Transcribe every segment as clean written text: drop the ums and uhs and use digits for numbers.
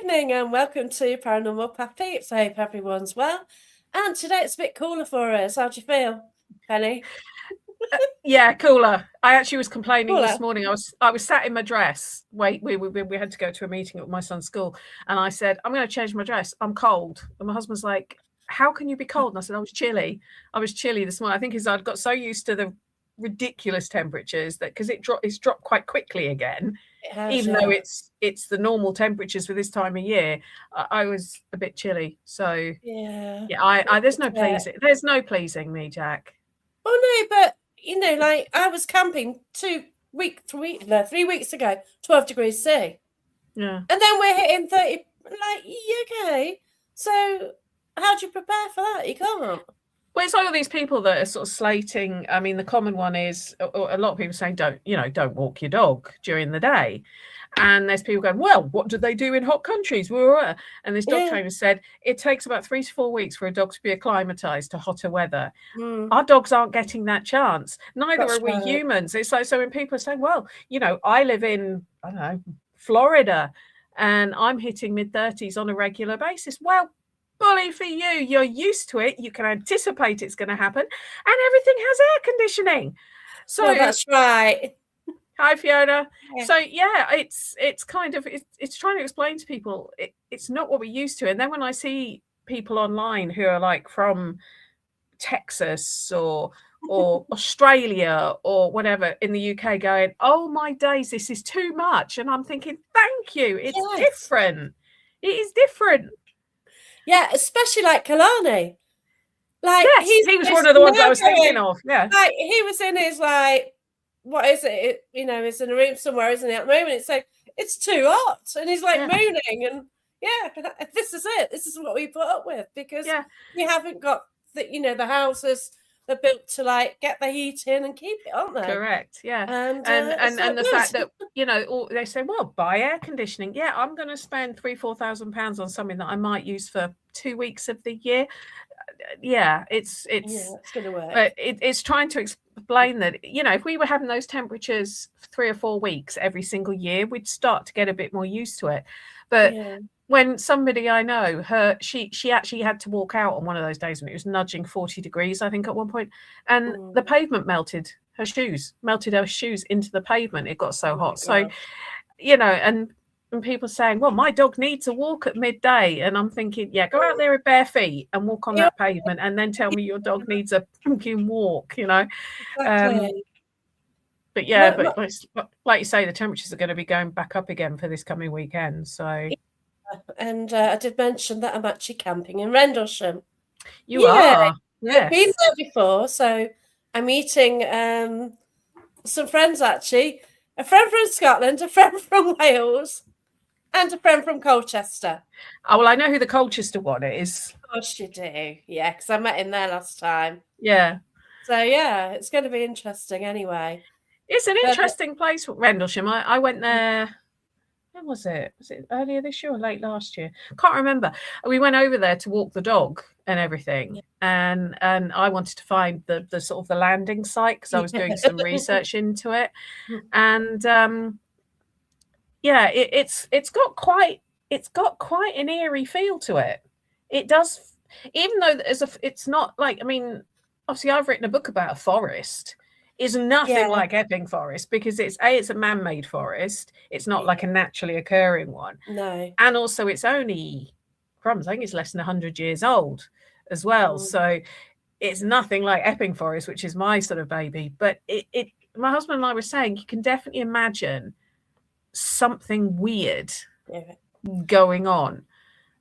evening and welcome to Paranormal Peeps. I hope everyone's well. And today it's a bit cooler for us. How do you feel, Penny? Yeah, cooler. I actually was complaining Cooler. this morning. I was sat in my dress. We had to go to a meeting at my son's school, and I said, I'm going to change my dress. I'm cold. And my husband's like, how can you be cold? And I said, I was chilly. I was chilly this morning. I think I'd got so used to the ridiculous temperatures that because it's dropped quite quickly again, It has, even yeah. though it's the normal temperatures for this time of year. I was a bit chilly. So Yeah. I there's no pleasing me, Jack. Oh no, but like I was camping 3 weeks ago, 12 degrees C. Yeah. And then we're hitting 30. Like, okay. So how do you prepare for that? You can't. Well, it's like all these people that are sort of slating. I mean, the common one is a lot of people saying, don't walk your dog during the day. And there's people going, well, what do they do in hot countries? And this dog trainer said it takes about 3 to 4 weeks for a dog to be acclimatized to hotter weather. Our dogs aren't getting that chance. Neither are we humans. It's like, so when people are saying, well, I live in, I don't know, Florida, and I'm hitting mid-30s on a regular basis. Well, bully for you. You're used to it. You can anticipate it's going to happen, and everything has air conditioning. So that's right. Hi, Fiona. Yeah. So yeah, it's kind of it's trying to explain to people it's not what we're used to. And then when I see people online who are like from Texas or Australia or whatever in the UK going, oh my days, this is too much. And I'm thinking, thank you. It's different. It is different. Yeah, especially like Kalani. Like, yes, he was one of the ones I was thinking of. Yeah. Like he was in his what is it? He's in a room somewhere, isn't he? At the moment, it's like it's too hot, and he's like mooning, and this is it. This is what we put up with because we haven't got the houses they're built to like get the heat in and keep it, aren't they? Correct. Yeah. And the fact that they say, well, buy air conditioning. Yeah, I'm going to spend £3,000-4,000 on something that I might use for 2 weeks of the year. Yeah, it's going to work. But it's trying to explain that if we were having those temperatures for 3 or 4 weeks every single year, we'd start to get a bit more used to it. But when somebody I know, she actually had to walk out on one of those days when it was nudging 40 degrees, I think, at one point, and the pavement melted her shoes into the pavement. It got so hot. So, and people saying, well, my dog needs a walk at midday. And I'm thinking, go out there with bare feet and walk on that pavement and then tell me your dog needs a pumpkin walk, Exactly. But like you say, the temperatures are going to be going back up again for this coming weekend. So, and I did mention that I'm actually camping in Rendlesham. You are? Yes. I've been there before, so I'm meeting some friends actually. A friend from Scotland, a friend from Wales, and a friend from Colchester. Oh, well, I know who the Colchester one is. Of course you do. Yeah, because I met him there last time. Yeah. So, it's going to be interesting anyway. It's an interesting place, Rendlesham. I went there, when was it? Was it earlier this year or late last year? Can't remember. We went over there to walk the dog and everything. And I wanted to find the sort of the landing site because I was doing some research into it. And it's got quite an eerie feel to it. It does, even though it's not like, I mean, obviously I've written a book about a forest. Is nothing like Epping Forest because it's a man-made forest. It's not like a naturally occurring one. No. And also it's only crumbs. I think it's less than 100 years old as well. So it's nothing like Epping Forest, which is my sort of baby. But my husband and I were saying you can definitely imagine something weird going on.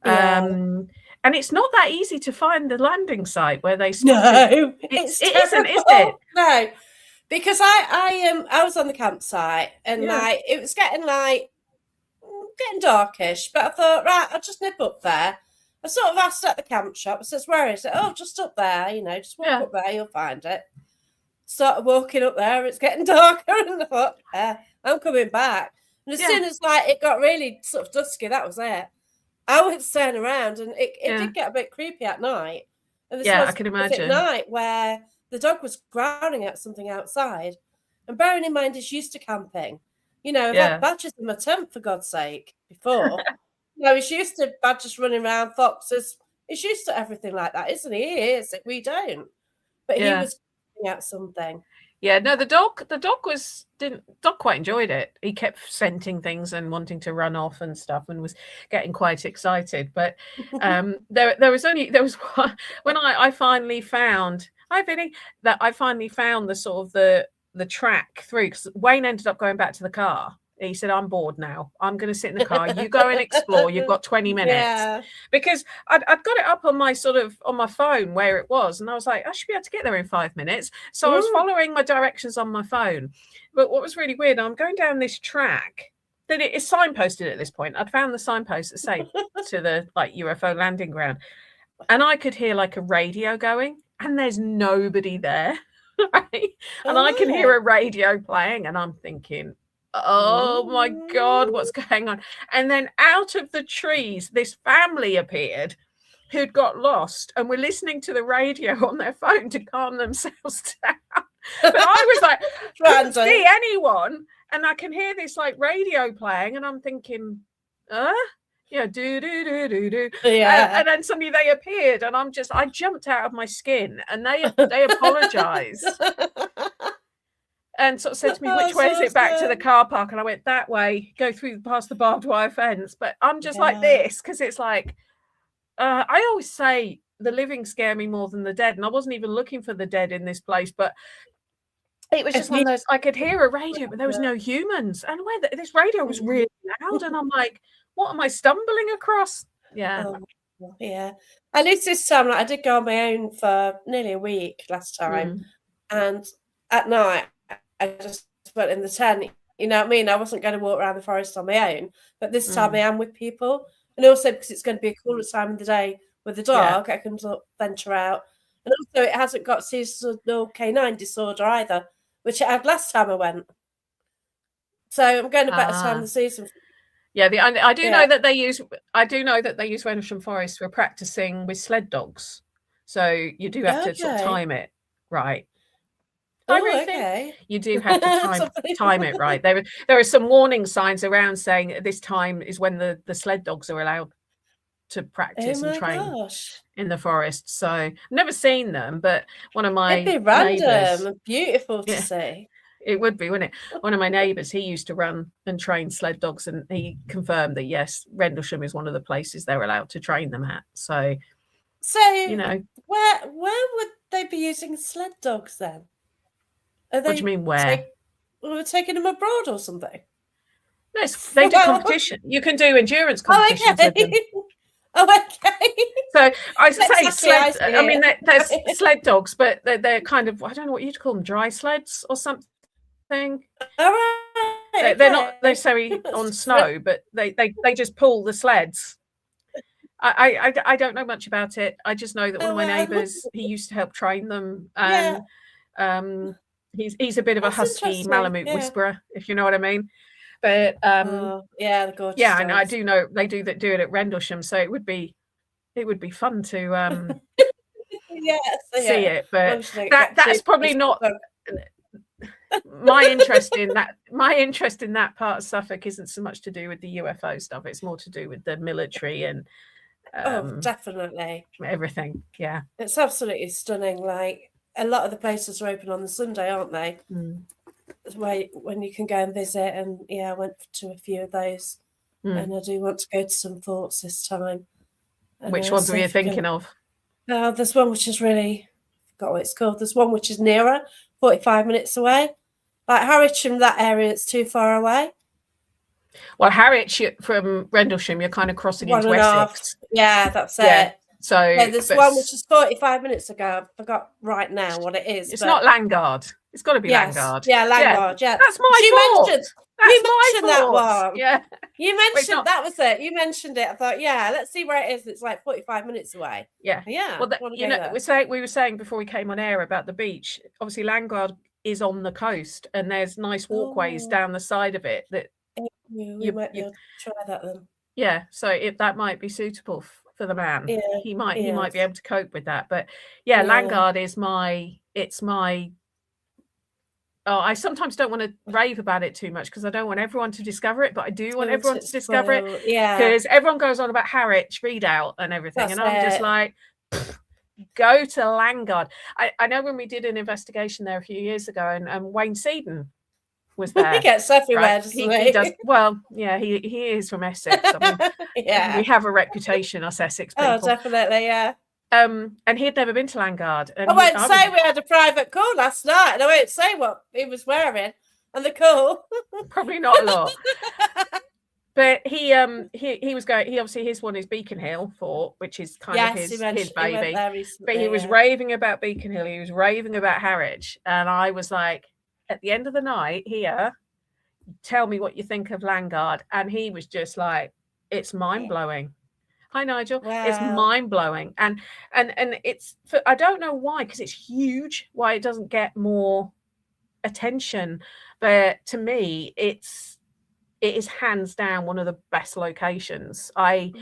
And it's not that easy to find the landing site where they spotted. No, it isn't, is it? No. Because I was on the campsite and it was getting darkish, but I thought, right, I'll just nip up there. I sort of asked at the camp shop. I says, where is it? Oh, just up there, just walk up there, you'll find it. Started walking up there, it's getting darker, and I thought, I'm coming back. And as soon as it got really sort of dusky, that was it. I went to turn around, and it did get a bit creepy at night. And this was I can imagine. At night where the dog was growling at something outside. And bearing in mind, he's used to camping. I've had badgers in my tent, for God's sake, before. No, he's used to badgers running around, foxes. He's used to everything like that, isn't he? He is. We don't. But he was at something. Yeah, no, the dog dog quite enjoyed it. He kept scenting things and wanting to run off and stuff, and was getting quite excited. But there was one when I finally found, hi Vinny, that I finally found the sort of the track through, because Wayne ended up going back to the car. He said, I'm bored now. I'm going to sit in the car. You go and explore. You've got 20 minutes. Yeah. Because I'd got it up on my on my phone where it was. And I was like, I should be able to get there in 5 minutes. So I was following my directions on my phone. But what was really weird, I'm going down this track that it is signposted at this point. I'd found the signpost that say to the UFO landing ground. And I could hear like a radio going, and there's nobody there. Right? And I can hear a radio playing, and I'm thinking, oh my God, what's going on? And then out of the trees, this family appeared who'd got lost and were listening to the radio on their phone to calm themselves down. But I was like, I couldn't see anyone, and I can hear this like radio playing, and I'm thinking, do do do do do. Yeah. And then suddenly they appeared, and I jumped out of my skin, and they apologized. And sort of said to me, which way is it back to the car park? And I went, that way, go past the barbed wire fence. But I'm just like this, because it's like, I always say the living scare me more than the dead. And I wasn't even looking for the dead in this place, but it was just one of those, I could hear a radio, but there was no humans. And this radio was really loud. And I'm like, what am I stumbling across? Yeah. Yeah. At least this time, I did go on my own for nearly a week last time. And at night, I just went in the tent, you know what I mean? I wasn't going to walk around the forest on my own, but this time I am with people. And also because it's going to be a cooler time of the day with the dog, I can sort of venture out. And also it hasn't got seasonal canine disorder either, which it had last time I went. So I'm going a better time of the season. Yeah, I do know that they use Rendlesham Forest for practicing with sled dogs. So you do have to sort of time it right. You do have to time it right. There are some warning signs around saying this time is when the sled dogs are allowed to practice and train in the forest. So I've never seen them, but one of my it'd be random and beautiful to see. It would be, wouldn't it? One of my neighbours, he used to run and train sled dogs, and he confirmed that yes, Rendlesham is one of the places they're allowed to train them at. So you know, where would they be using sled dogs then? What do you mean where? We're taking them abroad or something? No, they do competition. You can do endurance competitions with them. Okay. So I say sled. I mean, there's sled dogs, but they're kind of, I don't know what you'd call them, dry sleds or something. All right. They're not necessarily on snow, but they just pull the sleds. I don't know much about it. I just know that one of my neighbours, he used to help train them, and he's a bit of a husky Malamute whisperer, if you know what I mean. But they're gorgeous. Yeah, and I do know they do it at Rendlesham, so it would be fun to see it. But that's probably not my interest in that. My interest in that part of Suffolk isn't so much to do with the UFO stuff. It's more to do with the military and definitely everything. Yeah, it's absolutely stunning. Like a lot of the places are open on the Sunday, aren't they? When you can go and visit, and I went to a few of those, and I do want to go to some forts this time. And which ones were you thinking of? There's one which is really, I forgot what it's called. There's one which is nearer, 45 minutes away. Like Harwich and that area, it's too far away. Well, Harwich from Rendlesham, you're kind of crossing into Essex. Yeah, that's it. So there's one which is 45 minutes ago. I forgot right now what it is. It's not Langard. It's got to be Langard. Yeah, Langard. Yeah, that's my fault. You mentioned that one. Yeah, you mentioned that was it. You mentioned it. I thought, let's see where it is. It's like 45 minutes away. Yeah. Well, we were saying before we came on air about the beach. Obviously, Langard is on the coast, and there's nice walkways down the side of it that we might be able to try that then. Yeah, so that might be suitable for the man. Yeah, he might be able to cope with that. But Langard is my I sometimes don't want to rave about it too much because I don't want everyone to discover it, but I do want everyone to discover it because everyone goes on about Harwich readout and everything. That's and I'm just like, go to Langard. I know when we did an investigation there a few years ago, and Wayne Seaton was there. He gets everywhere, doesn't he? He does. Well, yeah, he is from Essex. I mean, we have a reputation, us Essex people. Oh, definitely, yeah. And he had never been to Langard. And I won't say we had a private call last night, and I won't say what he was wearing on the call. Probably not a lot. But he was going. He obviously his one is Beacon Hill Fort, which is kind of his baby. But he was raving about Beacon Hill. He was raving about Harwich, and I was like, at the end of the night here, tell me what you think of Langard. And he was just like, it's mind blowing. Hi, Nigel. Wow. It's mind blowing, and it's I don't know why, because it's huge. Why it doesn't get more attention, but to me, it is hands down one of the best locations. I've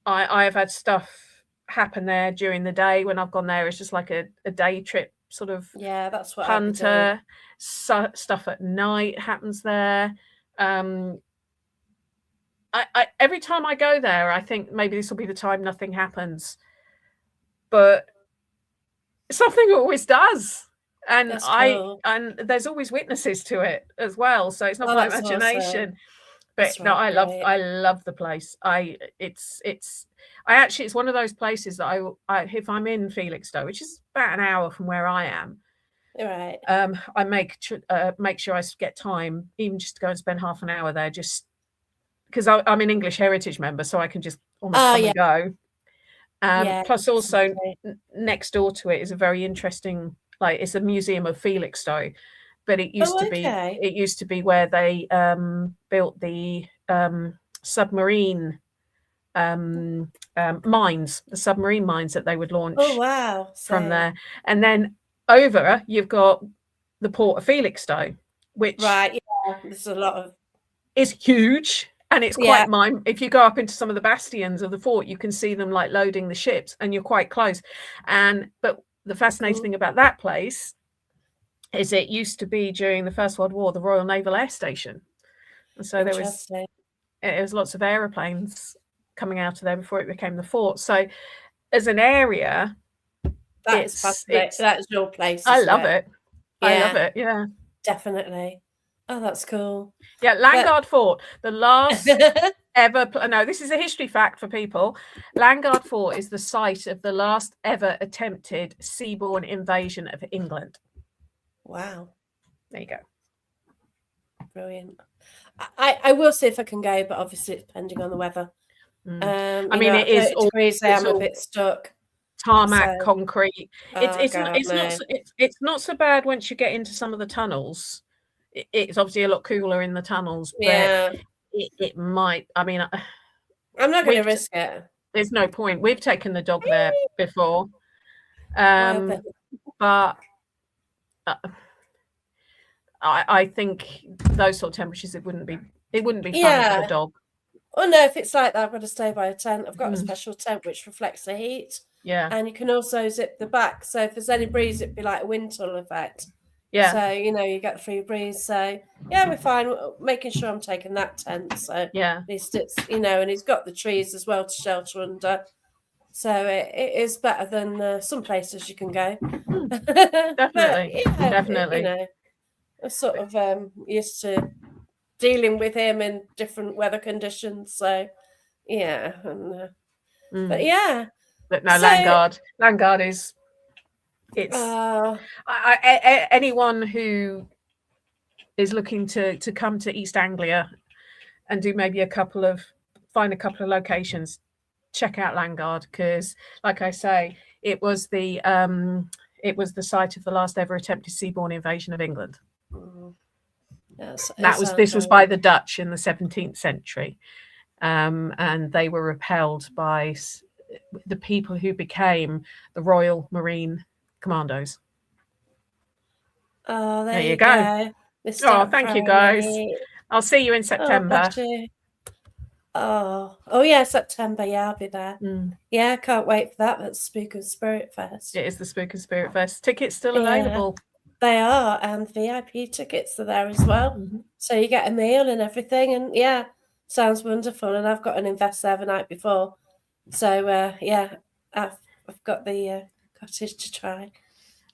had stuff happen there during the day when I've gone there. It's just like a day trip sort of. Yeah, that's what punter stuff at night happens there. I every time I go there, I think maybe this will be the time nothing happens, but something always does, and and there's always witnesses to it as well. So it's not my imagination, awesome. But no, I love the place. It's one of those places that I if I'm in Felixstowe, which is about an hour from where I am. Right. I make sure I get time, even just to go and spend half an hour there, just because I'm an English Heritage member, so I can just almost come and go. Plus, also next door to it is a very interesting, like it's a museum of Felixstowe, but it used to be where they built the submarine mines, the submarine mines that they would launch. Oh wow! From there, and then over you've got the port of Felixstowe, which there's a lot of is huge. And it's quite if you go up into some of the bastions of the fort, you can see them like loading the ships, and you're quite close. But the fascinating thing about that place is it used to be, during the First World War, the Royal Naval Air Station. And so there was lots of aeroplanes coming out of there before it became the fort. So as an area, that's your place. I love it. I love it. Yeah, definitely. Oh, that's cool. Yeah, Langard Fort, the last ever. No, this is a history fact for people. Langard Fort is the site of the last ever attempted seaborne invasion of England. Wow. There you go. Brilliant. I will see if I can go, but obviously it's depending on the weather. I mean, it is all degrees. I'm a bit stuck. Tarmac, concrete. It's not so bad once you get into some of the tunnels. It's obviously a lot cooler in the tunnels, but it might. I mean, I'm not going to risk it. There's no point. We've taken the dog there before, but I think those sort of temperatures, it wouldn't be fun for the dog. Oh no, if it's like that, I've got to stay by a tent. I've got a special tent which reflects the heat. Yeah, and you can also zip the back, so if there's any breeze, it'd be like a wind tunnel effect. Yeah. So, you get the free breeze. So, we're fine. Making sure I'm taking that tent. So, at least it's, and he's got the trees as well to shelter under. So, it is better than some places you can go. Definitely. Definitely. I'm sort of used to dealing with him in different weather conditions. So, yeah. And, but, yeah. But no, Langard is... It's anyone who is looking to come to East Anglia and do maybe find a couple of locations, check out Langard, because, like I say, it was the site of the last ever attempted seaborne invasion of England. This was by the Dutch in the 17th century, and they were repelled by the people who became the Royal Marine Commandos. Oh, there you go. Thank you, guys. I'll see you in September. Oh yeah, September. Yeah, I'll be there. Yeah, I can't wait for that. That's Spook and Spirit Fest. It is the Spook and Spirit Fest. Tickets still available. They are, and VIP tickets are there as well. Mm-hmm. So you get a meal and everything, and yeah, sounds wonderful. And I've got an invest there the night before, so yeah, I've got the cottage to try.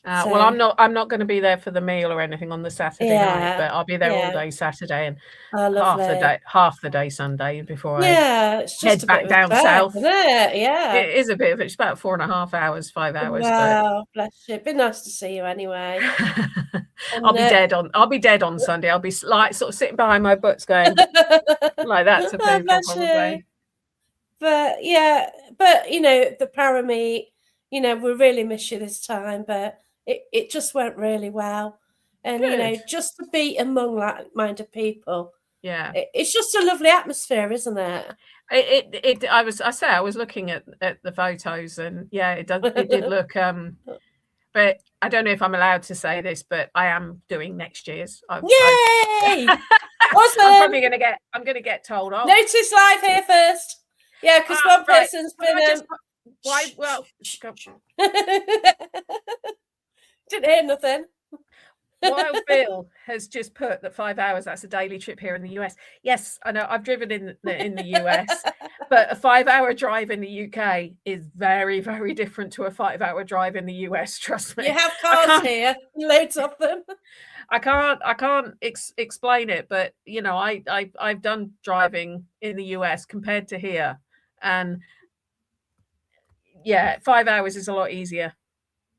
So, well, I'm not going to be there for the meal or anything on the Saturday night, but I'll be there all day Saturday and half the day Sunday before I it's head just a back bit down of a south. isn't it? Yeah, it is a bit of it's about 4.5 hours, 5 hours. Wow, bless you. It'd be nice to see you anyway. I'll be dead on Sunday. I'll be like sort of sitting behind my butts going like that to people probably. But yeah, but you know, the Parameet, you know, we really miss you this time, but it just went really well. And Good. you know, just to be among like-minded people. Yeah. It's just a lovely atmosphere, isn't it? I was looking at the photos, and yeah, it did look but I don't know if I'm allowed to say this, but I am doing next year's. Yay! Awesome. I'm going to get told off. Notice live here first. Yeah, because one person's been. Why? Well, didn't hear nothing. Wild Bill has just put that 5 hours, that's a daily trip here in the US. Yes, I know, I've driven in the US, but a 5-hour drive in the UK is very, very different to a 5-hour drive in the US, trust me. You have cars here, loads of them. I can't explain it, but you know, I've done driving in the US compared to here, and yeah, 5 hours is a lot easier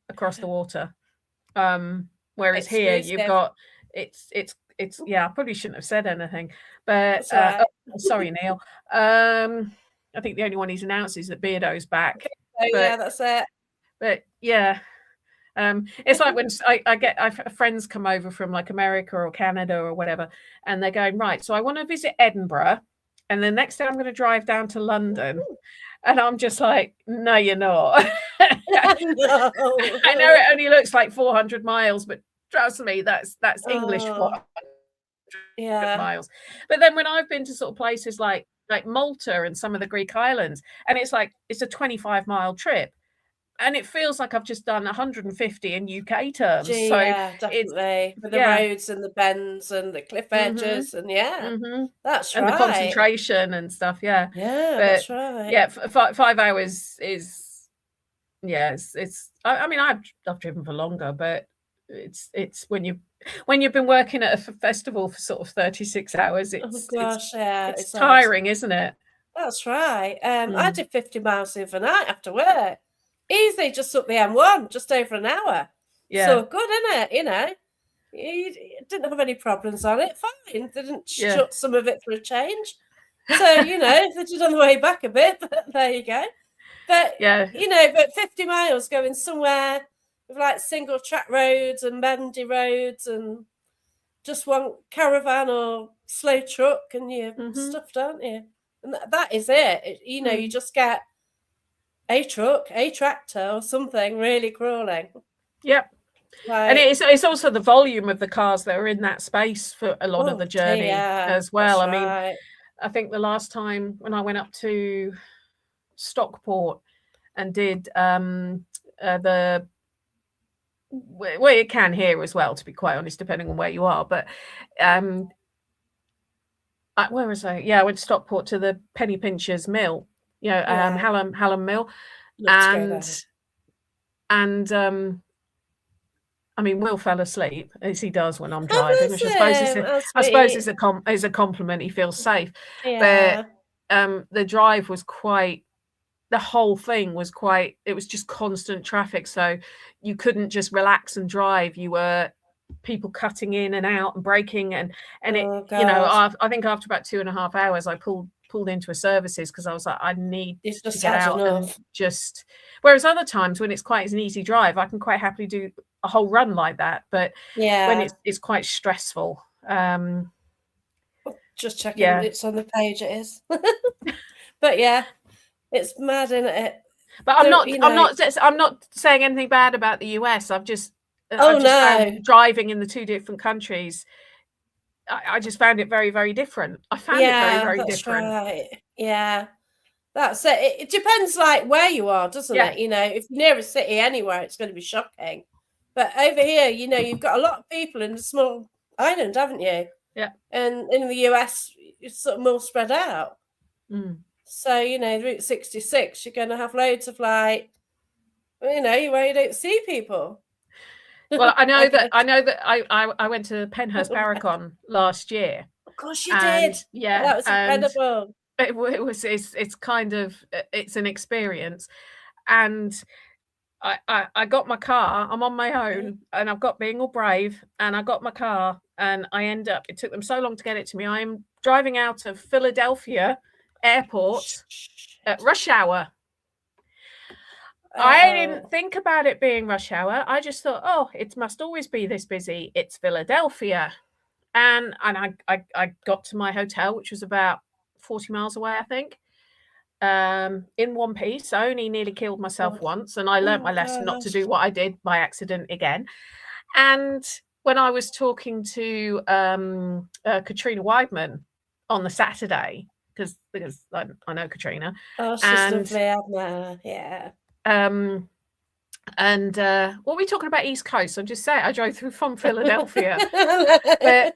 across the water. Whereas here you've got it's yeah, I probably shouldn't have said anything, but sorry, Neil. I think the only one he's announced is that Beardo's back. Yeah, that's it. But yeah, it's like when I get friends come over from like America or Canada or whatever, and they're going, right, so I want to visit Edinburgh, and the next day I'm going to drive down to London. And I'm just like, no, you're not. No. I know it only looks like 400 miles, but trust me, that's English 400 miles. But then when I've been to sort of places like Malta and some of the Greek islands, and it's a 25-mile trip, and it feels like I've just done 150 in UK terms. Gee, so yeah, definitely. With the roads and the bends and the cliff edges, and that's right. And the concentration and stuff, yeah, that's right. Yeah, 5 hours is, yeah, it's. I mean, I've driven for longer, but it's when you've been working at a festival for sort of 36 hours, it's tiring, isn't it? That's right. I did 50 miles overnight after work. Easy, just up the M1, just over an hour. Yeah. So good, isn't it? You know, you didn't have any problems on it. Fine. They didn't shut some of it for a change. So, you know, they did on the way back a bit, but there you go. But, you know, but 50 miles going somewhere with like single track roads and bendy roads and just one caravan or slow truck and you're stuffed, aren't you? And that is it. You know, you just get a truck, a tractor or something really crawling. Yep. And it's also the volume of the cars that are in that space for a lot of the journey as well. I mean, I think the last time when I went up to Stockport and did well, you can here as well, to be quite honest, depending on where you are. But where was I? Yeah, I went to Stockport to the Penny Pinchers Mill. You know, Hallam Mill, and I mean, Will fell asleep as he does when I'm driving, which I suppose is a compliment. He feels safe, but the drive was the whole thing was it was just constant traffic, so you couldn't just relax and drive. You were people cutting in and out and braking, and you know, I think after about 2.5 hours, I pulled into a services because I was like, I need to get out and just. Whereas other times when it's quite an easy drive, I can quite happily do a whole run like that. But when it's quite stressful. Just checking it's on the page. It is, but yeah, it's mad, isn't it? But I'm not saying anything bad about the US. I've just found driving in the two different countries. I just found it very, very different. I found it very, very different. Right. Yeah, that's it. It depends, like where you are, doesn't it? You know, if you're near a city anywhere, it's going to be shocking. But over here, you know, you've got a lot of people in a small island, haven't you? Yeah. And in the US, it's sort of more spread out. Mm. So, you know, Route 66, you're going to have loads of like, you know, where you don't see people. Well, I know that I went to Penhurst Paracon last year. Of course you did. Yeah, that was incredible. It's kind of, it's an experience. And I got my car. I'm on my own, and I've got being all brave. And I got my car, and it took them so long to get it to me. I'm driving out of Philadelphia airport at rush hour. I didn't think about it being rush hour. I just thought, oh, it must always be this busy. It's Philadelphia. And I got to my hotel, which was about 40 miles away, I think, in one piece. I only nearly killed myself once, and I learnt my lesson not to do what I did by accident again. And when I was talking to Katrina Weidman on the Saturday, because I know Katrina. Oh, she's lovely, yeah. And what are we talking about? East Coast. I'm just saying, I drove through from Philadelphia. But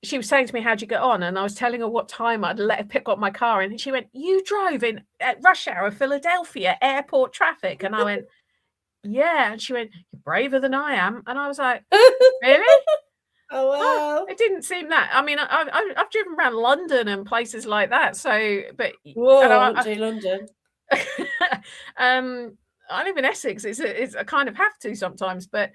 she was saying to me, how'd you get on? And I was telling her what time I'd let her pick up my car. And she went, you drove in at rush hour Philadelphia airport traffic. And I went, yeah. And she went, you're braver than I am. And I was like, really? Oh, wow. Oh, it didn't seem that. I mean, I've driven around London and places like that. So, but whoa, I won't do London. I live in Essex. It's I kind of have to sometimes, but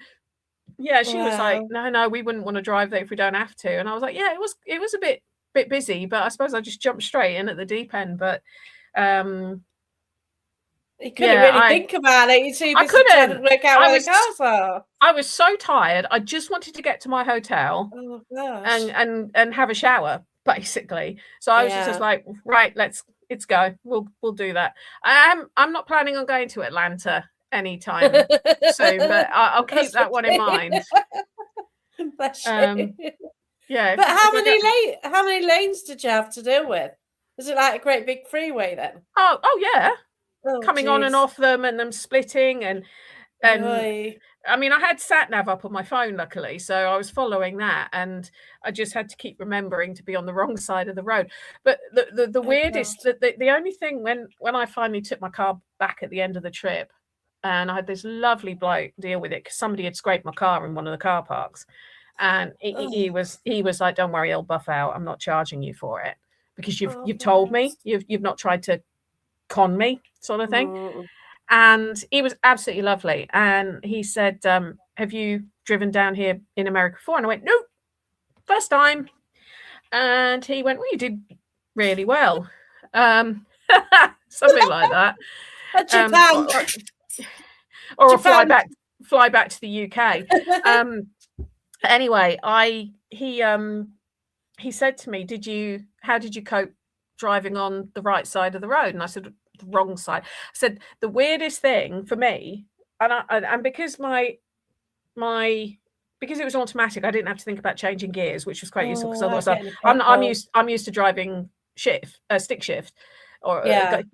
yeah, she was like, no, we wouldn't want to drive there if we don't have to. And I was like, yeah, it was a bit busy, but I suppose I just jumped straight in at the deep end. But you couldn't really think about it. I couldn't trying to work out where the cars are. I was so tired. I just wanted to get to my hotel and have a shower, basically. So I was just like, right, let's go. We'll do that. I'm not planning on going to Atlanta anytime soon, but I'll keep that one in mind. Yeah. But how many lanes did you have to deal with? Was it like a great big freeway then? Oh yeah. Coming on and off them, and them splitting, and I mean, I had sat nav up on my phone, luckily, so I was following that, and I just had to keep remembering to be on the wrong side of the road. But the weirdest, the only thing when I finally took my car back at the end of the trip, and I had this lovely bloke deal with it because somebody had scraped my car in one of the car parks, and he was like, "Don't worry, I'll buff out. I'm not charging you for it because you've told me you've not tried to con me," sort of thing. And he was absolutely lovely. And he said, have you driven down here in America before? And I went, no, first time. And he went, well, you did really well. Something like that. Or fly back to the UK. Anyway, he said to me, how did you cope driving on the right side of the road? And I said, the wrong side. I said the weirdest thing for me, and because because it was automatic, I didn't have to think about changing gears, which was quite useful because otherwise I'm used to driving stick shift or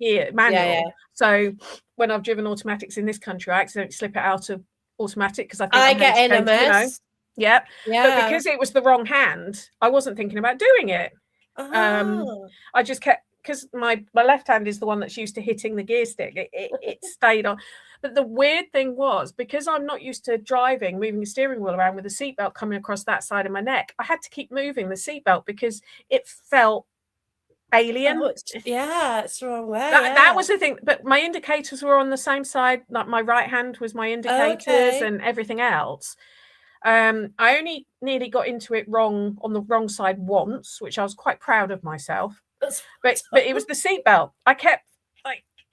gear manual. Yeah. So when I've driven automatics in this country, I accidentally slip it out of automatic because I get in a mess. Yeah. But because it was the wrong hand, I wasn't thinking about doing it. I just kept, because my left hand is the one that's used to hitting the gear stick. It stayed on. But the weird thing was, because I'm not used to moving the steering wheel around with the seatbelt coming across that side of my neck, I had to keep moving the seatbelt because it felt alien. It's the wrong way. That was the thing. But my indicators were on the same side. Like my right hand was my indicators and everything else. I only nearly got into it wrong on the wrong side once, which I was quite proud of myself. But it was the seatbelt. I kept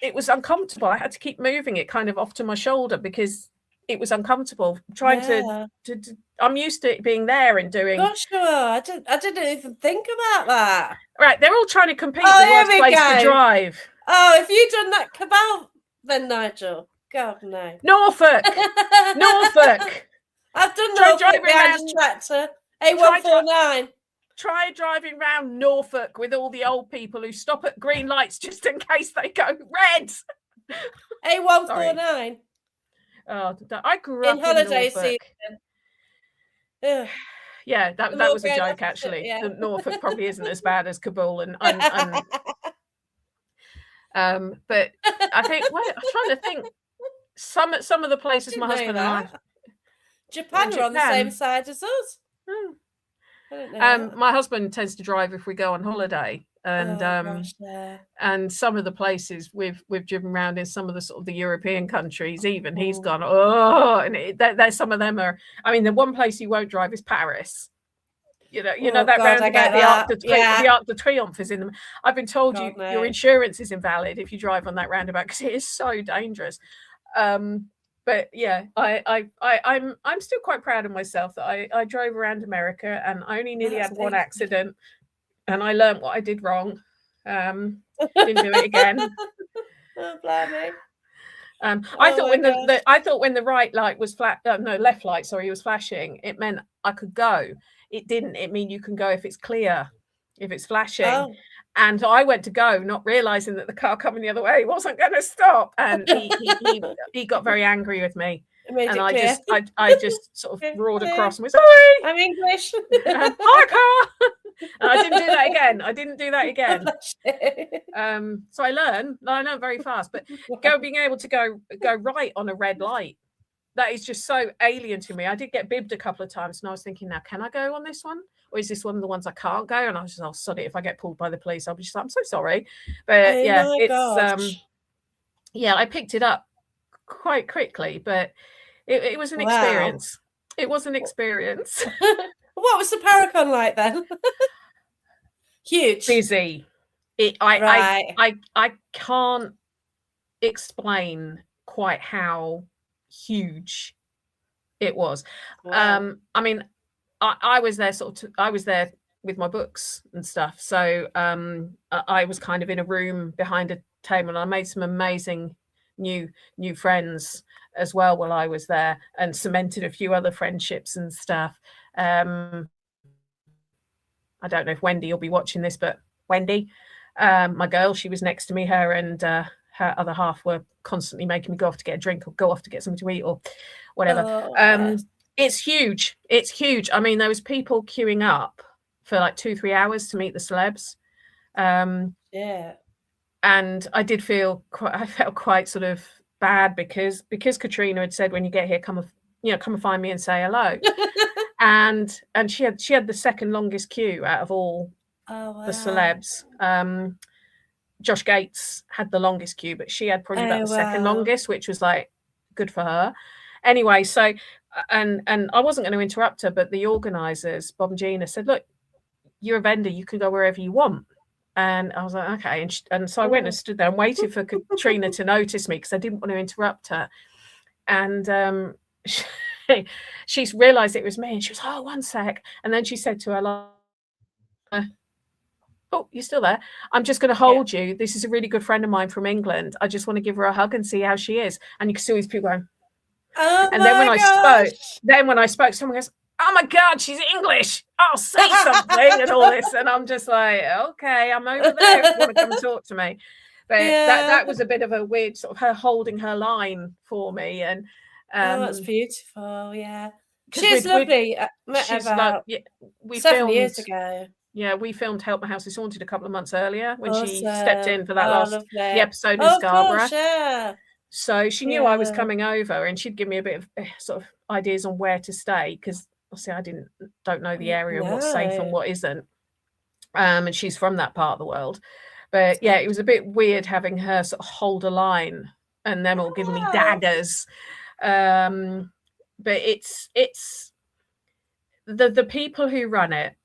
it was uncomfortable. I had to keep moving it kind of off to my shoulder because it was uncomfortable. Trying to I'm used to it being there and doing. Gosh, I didn't even think about that. Right, they're all trying to compete the worst place to drive. Oh, if you'd done that cabal, then Nigel, God no. Norfolk. I've done Norfolk behind a tractor. A149. Try driving around Norfolk with all the old people who stop at green lights just in case they go red. A149. Oh, I grew in up in holiday Norfolk. season. Ugh. Yeah, that We'll was a go joke, off to- actually. yeah. The Norfolk probably isn't as bad as Kabul, and but I think, well, I'm trying to think. Some of the places my husband and I, Japan are on the same Japan. side as us. Oh. I don't know that. My husband tends to drive if we go on holiday, and Oh gosh, yeah. and some of the places we've driven around in some of the sort of the European countries, even he's Mm. gone, oh, and there's some of them are. I mean, the one place you won't drive is Paris. You know Oh that God, I roundabout, get the Arc that. de Yeah. the Arc de Triomphe is in them. I've been told God, no. your insurance is invalid if you drive on that roundabout because it is so dangerous. But yeah, I'm still quite proud of myself that I drove around America and I only nearly That's had one big. accident, and I learned what I did wrong. Didn't do it again. Oh, blimey. I thought when the right light was left light, sorry, was flashing, it meant I could go. It didn't. It mean you can go if it's clear, if it's flashing. Oh. And I went to go, not realizing that the car coming the other way wasn't going to stop. And he got very angry with me. And I just sort of roared across and was, sorry, I'm English. Hi, car. And I didn't do that again. So I learned very fast, but being able to go right on a red light, that is just so alien to me. I did get bibbed a couple of times, and I was thinking, now can I go on this one, or is this one of the ones I can't go? And I was just, I'll sod it. If I get pulled by the police, I'll be just like, I'm so sorry. But I picked it up quite quickly, but it was an experience. It was an experience. What was the Paracon like then? Huge. Busy. I can't explain quite how huge it was. Wow. I mean, I was there I was there with my books and stuff. So I was kind of in a room behind a table, and I made some amazing new friends as well while I was there, and cemented a few other friendships and stuff. I don't know if Wendy will be watching this, but Wendy, my girl, she was next to me. Her and her other half were constantly making me go off to get a drink or go off to get something to eat or whatever. Yes. It's huge. It's huge. I mean, there was people queuing up for like 2-3 hours to meet the celebs. Yeah. And I felt quite sort of bad because Katrina had said, when you get here, come and find me and say hello. and she had the second longest queue out of all the celebs. Josh Gates had the longest queue, but she had probably about the second longest, which was like good for her. Anyway, so and I wasn't going to interrupt her, but the organisers, Bob and Gina, said, "Look, you're a vendor, you can go wherever you want." And I was like, okay. And so I went and stood there and waited for Katrina to notice me because I didn't want to interrupt her. And she's realised it was me, and she was, "Oh, one sec." And then she said to her, "Oh, you're still there? I'm just going to hold you. This is a really good friend of mine from England. I just want to give her a hug and see how she is." And you can see all these people going, "Oh, and then when I spoke, someone goes, "Oh my God, she's English. I'll say something," and all this. And I'm just like, okay, I'm over there if you want to come and talk to me. But that was a bit of a weird sort of her holding her line for me. And that's beautiful. Yeah, she's lovely. We 7 years ago. Yeah, we filmed Help My House is Haunted a couple of months earlier when she stepped in for that the episode in Scarborough. Of course, yeah. So she knew I was coming over, and she'd give me a bit of sort of ideas on where to stay, because obviously I don't know the area and what's safe and what isn't. And she's from that part of the world. But yeah, it was a bit weird having her sort of hold a line and them all giving me daggers. But it's the people who run it.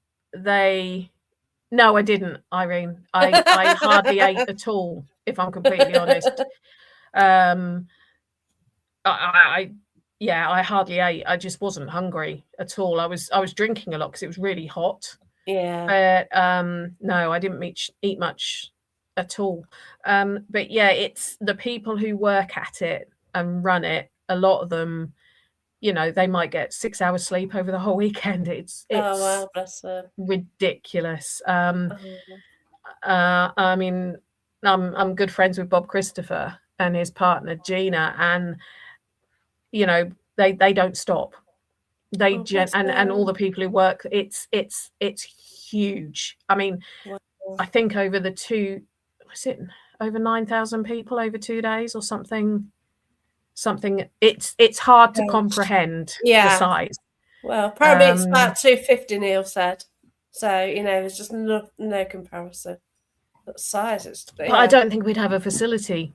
No, I didn't, Irene. I hardly ate at all, if I'm completely honest. I hardly ate. I just wasn't hungry at all. I was drinking a lot because it was really hot. Yeah. But no, I didn't eat much at all. But yeah, it's the people who work at it and run it. A lot of them, they might get 6 hours sleep over the whole weekend. It's oh wow, bless her. Ridiculous. I mean, I'm good friends with Bob Christopher and his partner Gina, and you know, they don't stop. They and all the people who work, it's huge. I mean, Wow. I think over over 9,000 people over 2 days or something. It's hard to comprehend the size. Well, apparently it's about 250, Neil said. So, you know, there's just no comparison. But size, but I don't think we'd have a facility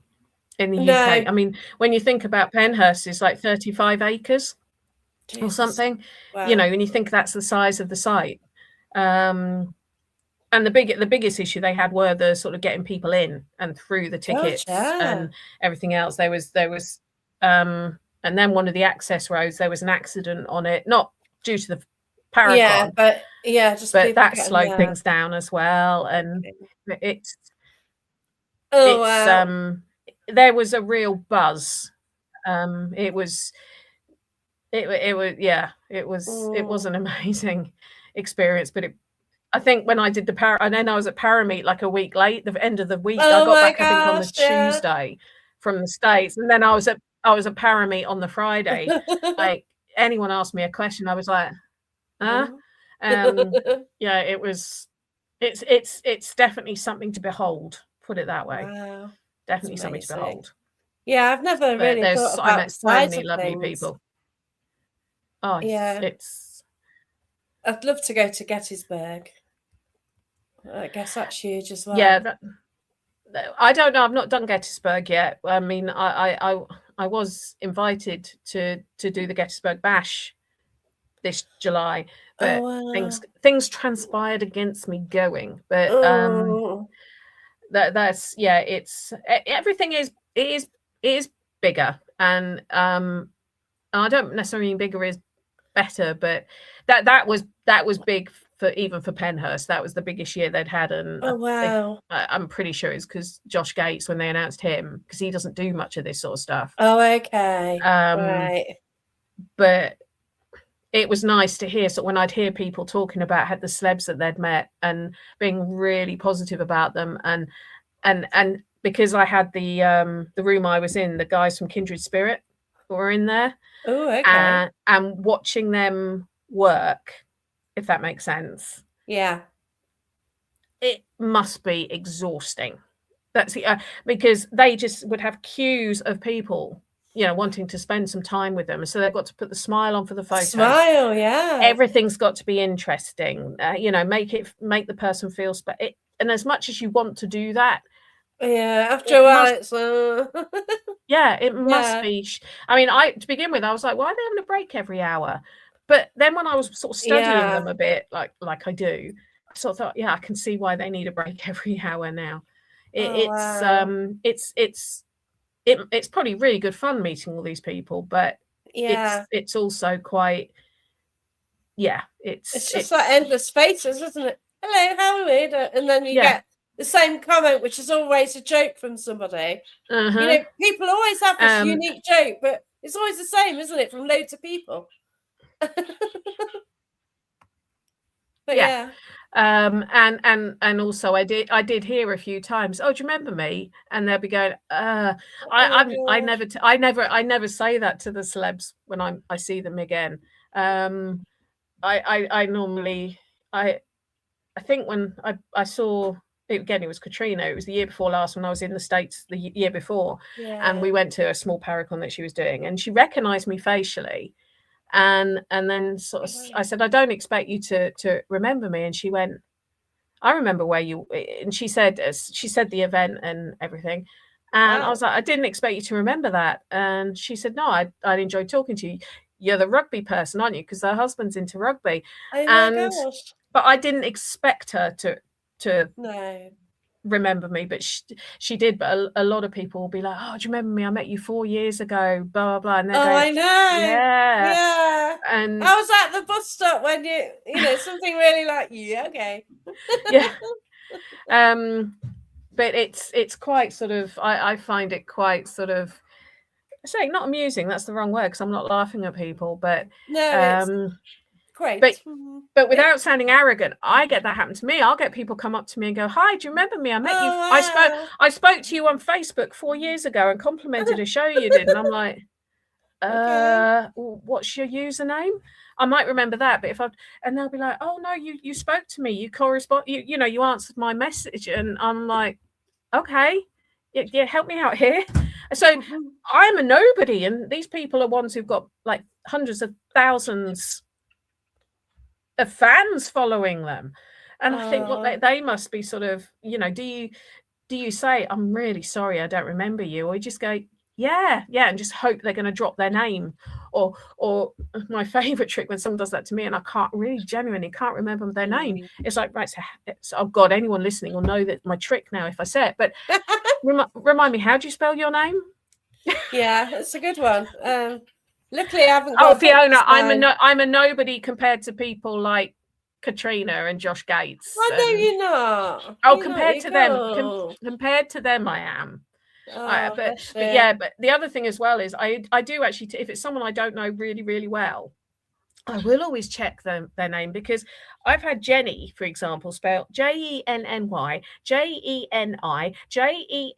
in the UK. I mean, when you think about Penhurst, it's like 35 acres or something. Wow. You know, when you think that's the size of the site. And the biggest issue they had were the sort of getting people in and through the tickets and everything else. There was and then one of the access roads, there was an accident on it, not due to the Paragon, but that slowed things down as well. And there was a real buzz. It was an amazing experience. But I think when I did and then I was at Parameet like a week late, the end of the week. I got back, I think, on the Tuesday from the States, and then I was at Parameet on the Friday. Like, anyone asked me a question, I was like, yeah, it's definitely something to behold, put it that way. Wow. Definitely something to behold. Yeah, I've never really thought about I met so many lovely people. Oh, it's I'd love to go to Gettysburg. I guess that's huge as well. Yeah, I don't know. I've not done Gettysburg yet. I mean, I was invited to do the Gettysburg Bash this July, but things transpired against me going. But that's it's everything is bigger, and I don't necessarily mean bigger is better, but that was big even for Penhurst. That was the biggest year they'd had, and I'm pretty sure it's because Josh Gates, when they announced him, because he doesn't do much of this sort of stuff. Right. But it was nice to hear. So when I'd hear people talking about the celebs that they'd met and being really positive about them, and because I had the room I was in, the guys from Kindred Spirit were in there. And watching them work, if that makes sense. Yeah. It must be exhausting. That's because they just would have queues of people, you know, wanting to spend some time with them. So they've got to put the smile on for the photo. Smile, yeah. Everything's got to be interesting. You know, make the person feel and as much as you want to do that, after a while, it's it must be. I mean, to begin with, I was like, why are they having a break every hour? But then when I was sort of studying them a bit, like I do, I sort of thought, I can see why they need a break every hour now. It's probably really good fun meeting all these people, but it's also quite it's just like endless faces, isn't it? Hello, how are we? And then you get the same comment, which is always a joke from somebody. You know, people always have this unique joke, but it's always the same, isn't it, from loads of people? But and also I did hear a few times, oh, do you remember me? And they'll be going, I never say that to the celebs when I see them again. I normally I think when I saw it again, it was Katrina. It was the year before last when I was in the States the year before, and we went to a small Paracon that she was doing, and she recognized me facially. And then sort of I said, I don't expect you to remember me. And she went, I remember where you, and she said the event and everything. And I was like, I didn't expect you to remember that. And she said, no, I'd enjoyed talking to you. You're the rugby person, aren't you? Because her husband's into rugby. Oh my gosh. But I didn't expect her to no. remember me, but she did. But a lot of people will be like, oh, do you remember me? I met you 4 years ago, blah blah blah. And I know. Yeah. And I was at the bus stop when you know something really like okay. But it's quite sort of I find it quite sort of, I say not amusing, that's the wrong word because I'm not laughing at people, but no, it's great. But without sounding arrogant, I get that happen to me. I'll get people come up to me and go, hi, do you remember me? I met you. Wow. I spoke to you on Facebook 4 years ago and complimented a show you did. And I'm like, Okay. What's your username? I might remember that, but and they'll be like, oh no, you spoke to me, you correspond, you answered my message, and I'm like, okay, yeah, help me out here. So I'm a nobody, and these people are ones who've got like hundreds of thousands of fans following them, and I think what they must be sort of, do you say, I'm really sorry, I don't remember you, or you just go, yeah, and just hope they're going to drop their name, or my favorite trick when someone does that to me and I genuinely can't remember their name. It's like, right, so oh God, anyone listening will know that my trick now if I say it. But remind me, how do you spell your name? Yeah, it's a good one. Luckily, I haven't got. Oh, Fiona, I'm a nobody compared to people like Katrina and Josh Gates. I know you're not. Oh, compared to them, I am. Oh, but the other thing as well is I do actually, if it's someone I don't know really, really well, I will always check their name, because I've had Jenny, for example, spelled Jenny, Jenni, Jennnie.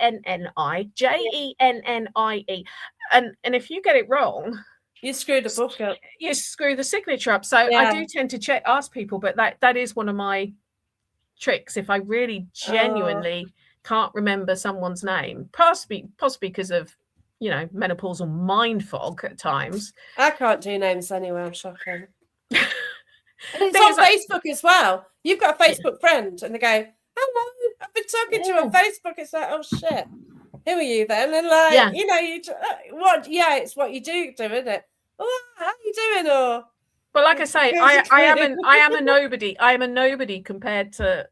And if you get it wrong, you screw the book up. You screw the signature up. So I do tend to ask people, but that is one of my tricks. If I really genuinely can't remember someone's name, possibly because of menopausal mind fog at times. I can't do names anyway. I'm shocking. And it's on Facebook as well. You've got a Facebook friend, and they go, "Hello, I've been talking to you on Facebook." It's like, oh shit, who are you then? And like, it's what you do, isn't it? Oh, how are you doing? Or but like I say, I am a nobody. I am a nobody compared to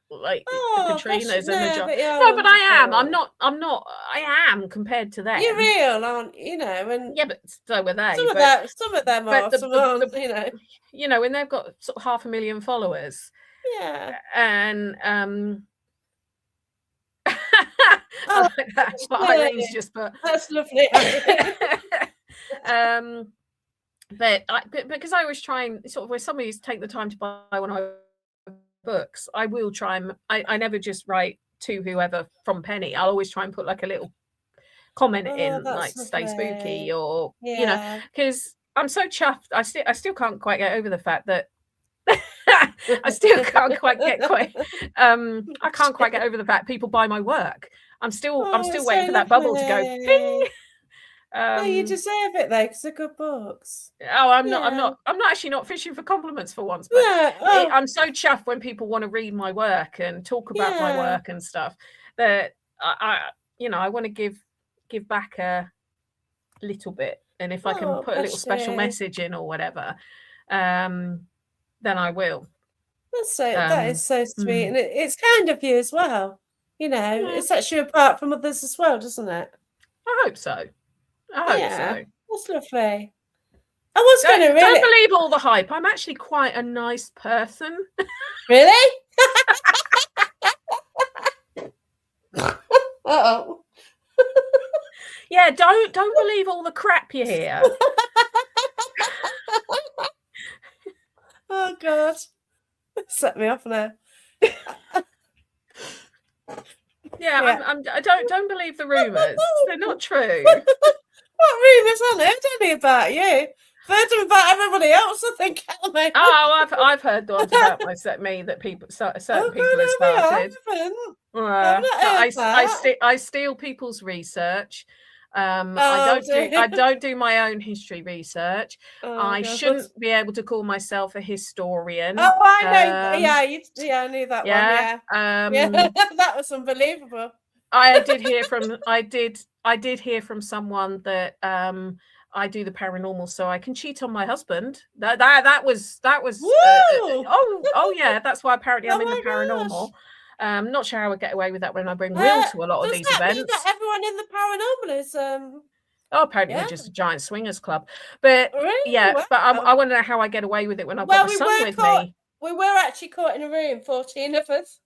like the Katrinas and the John. No, but I am. I'm not. I am compared to them. You're real, aren't you? And yeah, but so were they. Some of them are. Some aren't. When they've got sort of 500,000 followers. Yeah. And I like that. But Eileen's just put. That's lovely. But because I always try and sort of, where somebody's take the time to buy one of my books, I will try and I never just write to whoever from Penny. I'll always try and put like a little comment in, like lovely. Stay spooky, or because I'm so chuffed. I still can't quite get over the fact that I still can't quite get I can't quite get over the fact people buy my work. I'm still waiting for that bubble to go ping. You deserve it though, because they're good books. Oh, I'm not actually not fishing for compliments for once, but I'm so chuffed when people want to read my work and talk about my work and stuff, that I want to give back a little bit, and if I can put a little special message in or whatever, then I will. That is so sweet, and it's kind of you as well. It sets you apart from others as well, doesn't it? I hope so. That's lovely. I was going to really... Don't believe all the hype. I'm actually quite a nice person. Really? Uh-oh. Yeah, don't believe all the crap you hear. Oh God. Set me off now. I don't believe the rumours. They're not true. What rumours? I heard any about you. I've heard them about everybody else, I think. Oh, I've heard the ones about me that certain people have started. I steal people's research. I don't do my own history research. I shouldn't be able to call myself a historian. Oh, I know. I knew that one. That was unbelievable. I did hear from someone that I do the paranormal so I can cheat on my husband. That was yeah, that's why apparently I'm in the paranormal. Not sure how I would get away with that when I bring Will to a lot of these events. Mean that everyone in the paranormal is apparently we're just a giant swingers club. But but I want to know how I get away with it when I've got my son with me. We were actually caught in a room, 14 of us.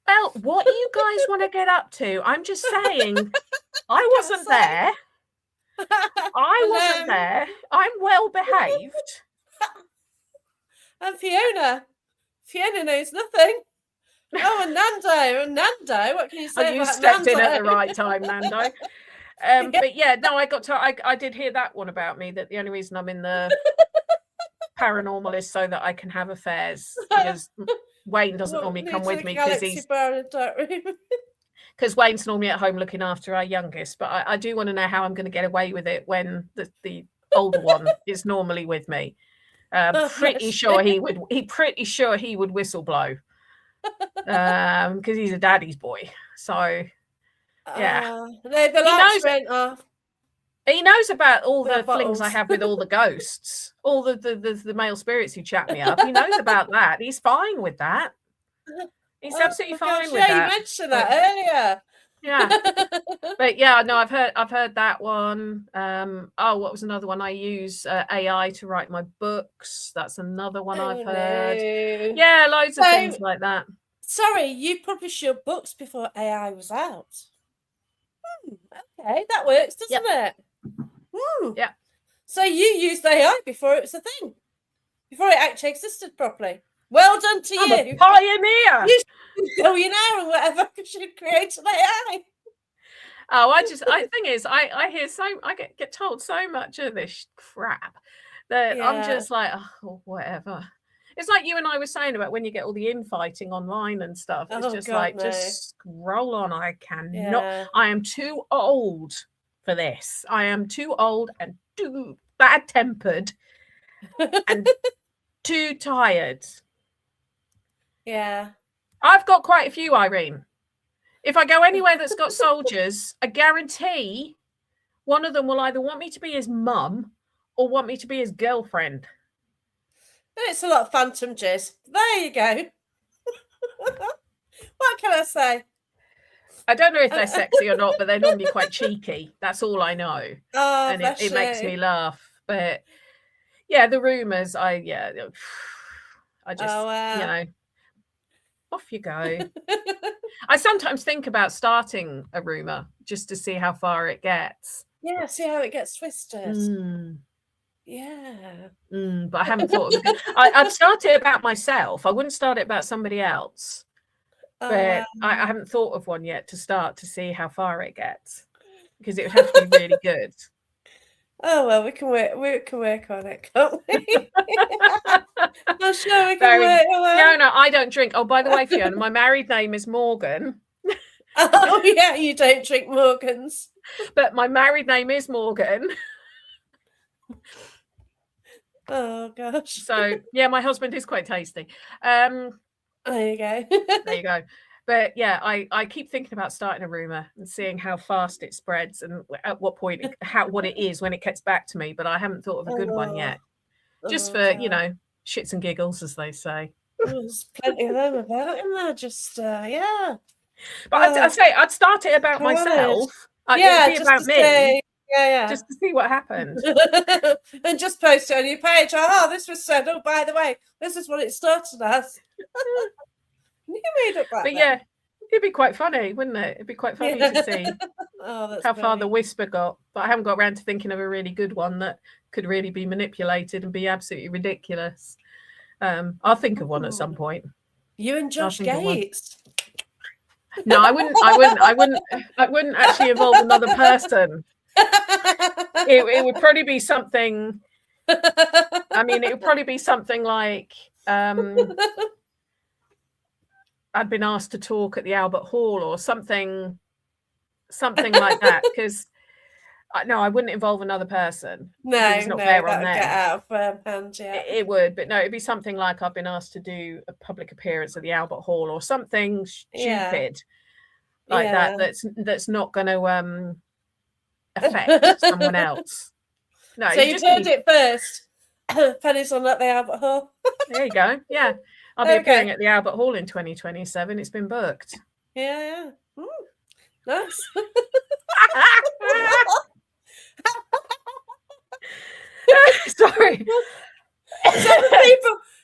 Well, what do you guys want to get up to? I'm just saying, I wasn't there. I wasn't there. I'm well behaved. And Fiona knows nothing. Oh, and Nando, what can you say? You stepped in at the right time, Nando. But yeah, no, I did hear that one about me, that the only reason I'm in the paranormal is so that I can have affairs, because Wayne doesn't normally come with me because Wayne's normally at home looking after our youngest. But I do want to know how I'm going to get away with it when the older one is normally with me. Pretty sure he would whistle blow, because he's a daddy's boy. So yeah, the lights went off. He knows about all the flings I have with all the ghosts, all the male spirits who chat me up. He knows about that. He's fine with that. He's absolutely fine with that. Yeah, you mentioned that earlier. Yeah, but yeah, no, I've heard that one. What was another one? I use AI to write my books. That's another one I've heard. No. Yeah, loads of things like that. Sorry, you published your books before AI was out. Okay, that works, doesn't it? Yeah. So you used AI before it was a thing, before it actually existed properly. Well done to you. I'm a pioneer. You should be a billionaire or whatever, because you create an AI. Thing is, I get told so much of this crap that I'm just like, oh, whatever. It's like you and I were saying about when you get all the infighting online and stuff. It's just scroll on. I cannot. Yeah. I am too old for this. I am too old and too bad-tempered and too tired. Yeah. I've got quite a few, Irene. If I go anywhere that's got soldiers, I guarantee one of them will either want me to be his mum or want me to be his girlfriend. It's a lot of phantom jizz. There you go. What can I say? I don't know if they're sexy or not, but they're normally quite cheeky. That's all I know. Oh, and it makes me laugh. But yeah, the rumours, I just, off you go. I sometimes think about starting a rumour just to see how far it gets. Yeah, see how it gets twisted. Yeah. But I haven't thought of it. I'd start it about myself. I wouldn't start it about somebody else. But I haven't thought of one yet to start to see how far it gets, because it would have to be really good. Oh well, we can work on it, can't we? I'm sure we can work on it. No, I don't drink. Oh, by the way, Fiona, my married name is Morgan. Oh yeah, you don't drink Morgans. But my married name is Morgan. Oh gosh. So yeah, my husband is quite tasty. There you go. There you go. But yeah, I keep thinking about starting a rumor and seeing how fast it spreads and at what point what it is when it gets back to me. But I haven't thought of a good one yet. Just for shits and giggles, as they say. There's plenty of them about in there. Just yeah. But I'd say I'd start it about myself. It'd be about me. Yeah. Just to see what happened. And just post it on your page. Oh, this was said. Oh, by the way, this is what it started as. You made it back. But yeah, it'd be quite funny, wouldn't it? It'd be quite funny to see how far the whisper got. But I haven't got around to thinking of a really good one that could really be manipulated and be absolutely ridiculous. I'll think of one at some point. You and Josh Gates. No, I wouldn't actually involve another person. It would probably be something. I mean, it would probably be something like I'd been asked to talk at the Albert Hall or something like that. Because I wouldn't involve another person. No, it's not fair on them. Get out of hand, yeah. It would, but no, it'd be something like I've been asked to do a public appearance at the Albert Hall or something stupid like that. That's not going to affect someone else. No, so you heard it first. Penny's on at the Albert Hall. There you go. Yeah, I'll be appearing at the Albert Hall in 2027. It's been booked. Yeah. Nice. Sorry.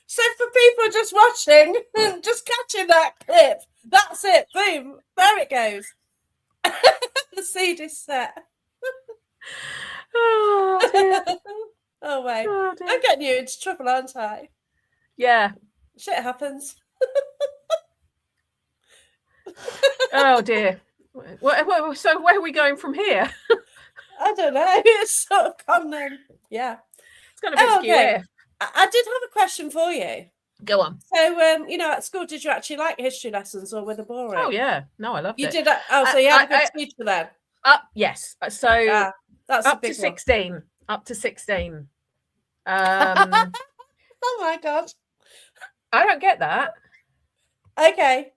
So for people just watching, just catching that clip, that's it. Boom. There it goes. The seed is set. Oh, dear. Oh, wait. Oh, I'm getting you into trouble, aren't I? Yeah. Shit happens. Oh, dear. So where are we going from here? I don't know. It's sort of common. Yeah. It's got a bit skew. I did have a question for you. Go on. So, at school, did you actually like history lessons, or were they boring? Oh yeah, no, I loved it. You did. So you had a good teacher then. Yes. So that's up to 16. One. Up to 16. Oh my god! I don't get that. Okay.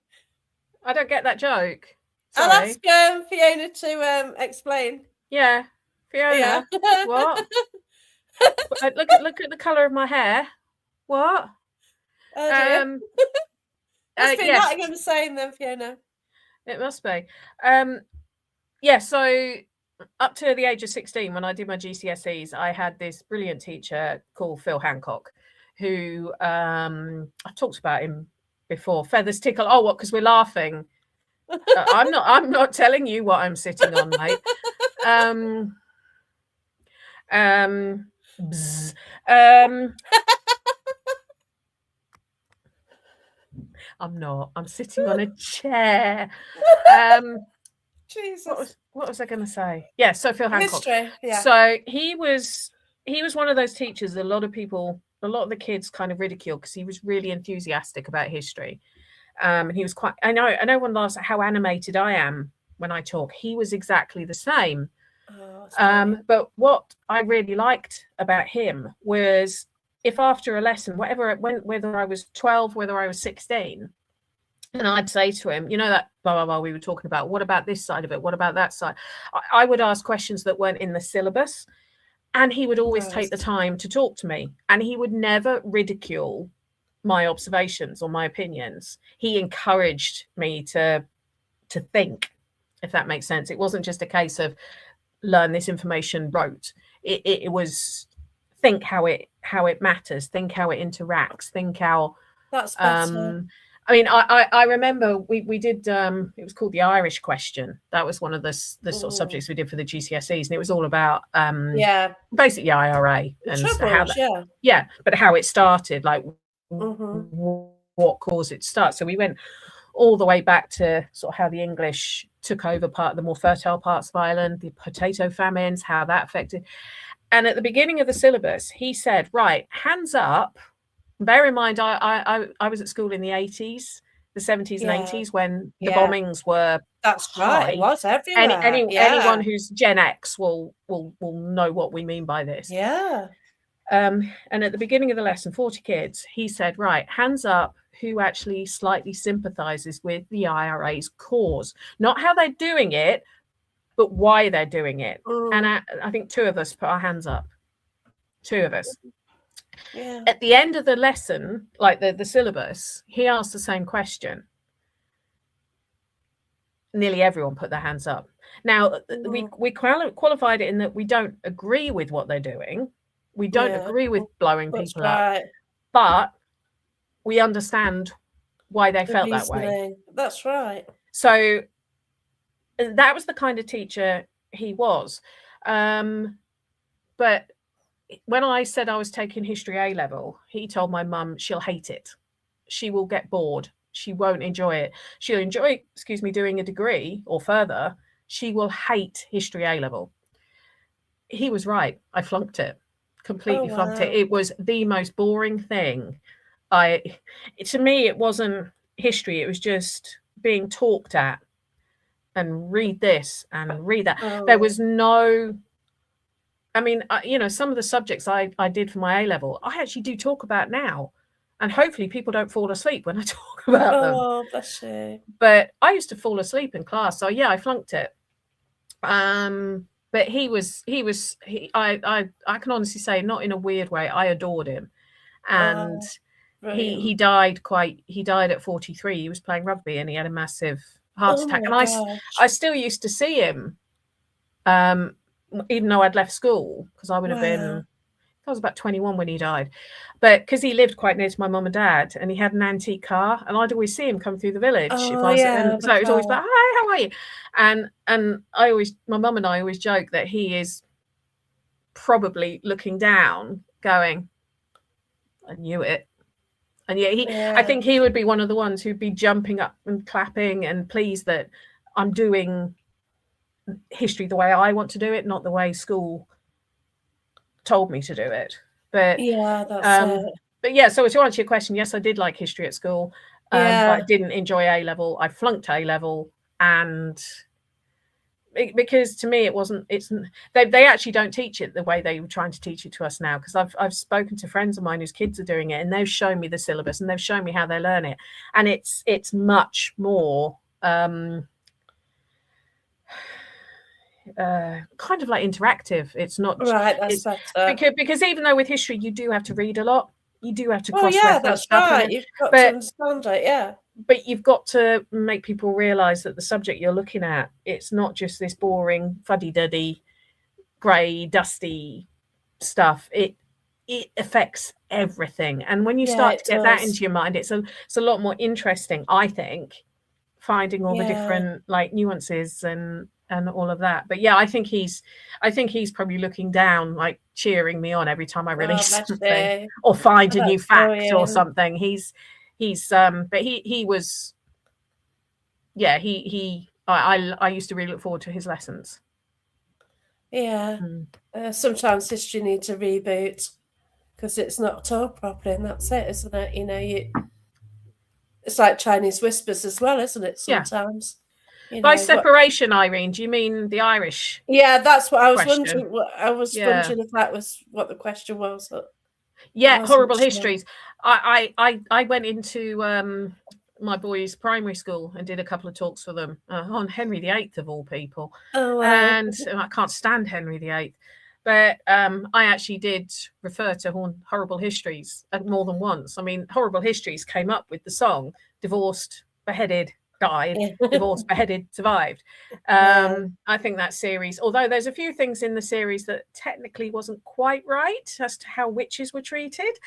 I don't get that joke. Sorry. I'll ask Fiona to explain. Yeah, Fiona. Yeah. What? Look at the colour of my hair. What? Oh, must be yes. Nottingham saying then, Fiona. It must be. Yeah, so up to the age of 16, when I did my GCSEs, I had this brilliant teacher called Phil Hancock, who I've talked about him before. Feathers tickle. Oh, what? Because we're laughing. I'm not telling you what I'm sitting on, mate. Bzz. I'm not. I'm sitting on a chair. Jesus. What was I going to say? Yeah, so Phil Hancock. History, yeah. So he was one of those teachers a lot of the kids kind of ridicule, because he was really enthusiastic about history. And he was quite, I know one asked how animated I am when I talk. He was exactly the same. But what I really liked about him was, if after a lesson, whether I was 12, whether I was 16, and I'd say to him, that blah, blah, blah we were talking about, what about this side of it? What about that side? I would ask questions that weren't in the syllabus, and he would always take the time to talk to me, and he would never ridicule my observations or my opinions. He encouraged me to think, if that makes sense. It wasn't just a case of learn this information rote. It was think how it matters, think how it interacts, think how that's better. I mean, I remember we did it was called the Irish question. That was one of the sort of subjects we did for the GCSEs, and it was all about basically IRA and how that, but how it started, like what caused it to start. So we went all the way back to sort of how the English took over part of the more fertile parts of Ireland, the potato famines, how that affected. And at the beginning of the syllabus, he said, right, hands up. Bear in mind, I was at school in the 80s, the 70s and 80s, when the bombings were right. It was everywhere. Anyone who's Gen X will know what we mean by this. Yeah. And at the beginning of the lesson, 40 kids, he said, right, hands up who actually slightly sympathizes with the IRA's cause. Not how they're doing it, but why they're doing it. And I think 2 of us put our hands up. 2 of us. Yeah. At the end of the lesson, like the syllabus, he asked the same question. Nearly everyone put their hands up. Now, we qualified it in that we don't agree with what they're doing. We don't agree with blowing people up. But we understand why they felt that way. That's right. So that was the kind of teacher he was. But when I said I was taking history A level, he told my mum she'll hate it. She will get bored. She won't enjoy it. She'll enjoy, doing a degree or further. She will hate history A level. He was right. I flunked it. Completely flunked it. It was the most boring thing. To me, it wasn't history. It was just being talked at and read this and read that. There was no... I mean, some of the subjects I did for my A level, I actually do talk about now, and hopefully people don't fall asleep when I talk about them. Oh, bless you. But I used to fall asleep in class, so yeah, I flunked it. But I can honestly say, not in a weird way, I adored him, and he died at 43. He was playing rugby and he had a massive heart attack, and I still used to see him. Even though I'd left school, because I would have been, I was about 21 when he died, but because he lived quite near to my mum and dad, and he had an antique car, and I'd always see him come through the village. So it was always like, hi, how are you? And my mum and I always joke that he is probably looking down, going, I knew it. And I think he would be one of the ones who'd be jumping up and clapping and pleased that I'm doing history the way I want to do it, not the way school told me to do it. But yeah, that's it. But yeah, so to answer your question, yes, I did like history at school, but I didn't enjoy A level. I flunked A level, and because to me it wasn't. They actually don't teach it the way they were trying to teach it to us now. Because I've spoken to friends of mine whose kids are doing it, and they've shown me the syllabus and they've shown me how they learn it, and it's much more. Kind of like interactive. It's not right. That's better. because even though with history you do have to read a lot, you do have to Oh yeah, cross-reference that's stuff. right. You've got to understand it. Yeah. But you've got to make people realise that the subject you're looking at, it's not just this boring, fuddy-duddy, grey, dusty stuff. It affects everything. And when you start to get that into your mind, it's a lot more interesting, I think, finding all the different like nuances and all of that. But yeah, I think he's probably looking down, like cheering me on every time I release something or find a new fact or something. But he was, yeah, I used to really look forward to his lessons. Yeah. Sometimes history needs a reboot because it's not taught properly, and that's it, isn't it? You know, it's like Chinese whispers as well, isn't it? Sometimes. Yeah. By separation, Irene, do you mean the Irish? Yeah, that's what I was wondering. I was wondering if that was what the question was. Yeah, horrible histories. I went into my boys' primary school and did a couple of talks for them on Henry VIII of all people. Oh, wow. And I can't stand Henry VIII. But I actually did refer to horrible histories more than once. I mean, horrible histories came up with the song "Divorced, Beheaded, Died, Divorced, Beheaded, Survived." I think that series, although there's a few things in the series that technically wasn't quite right as to how witches were treated,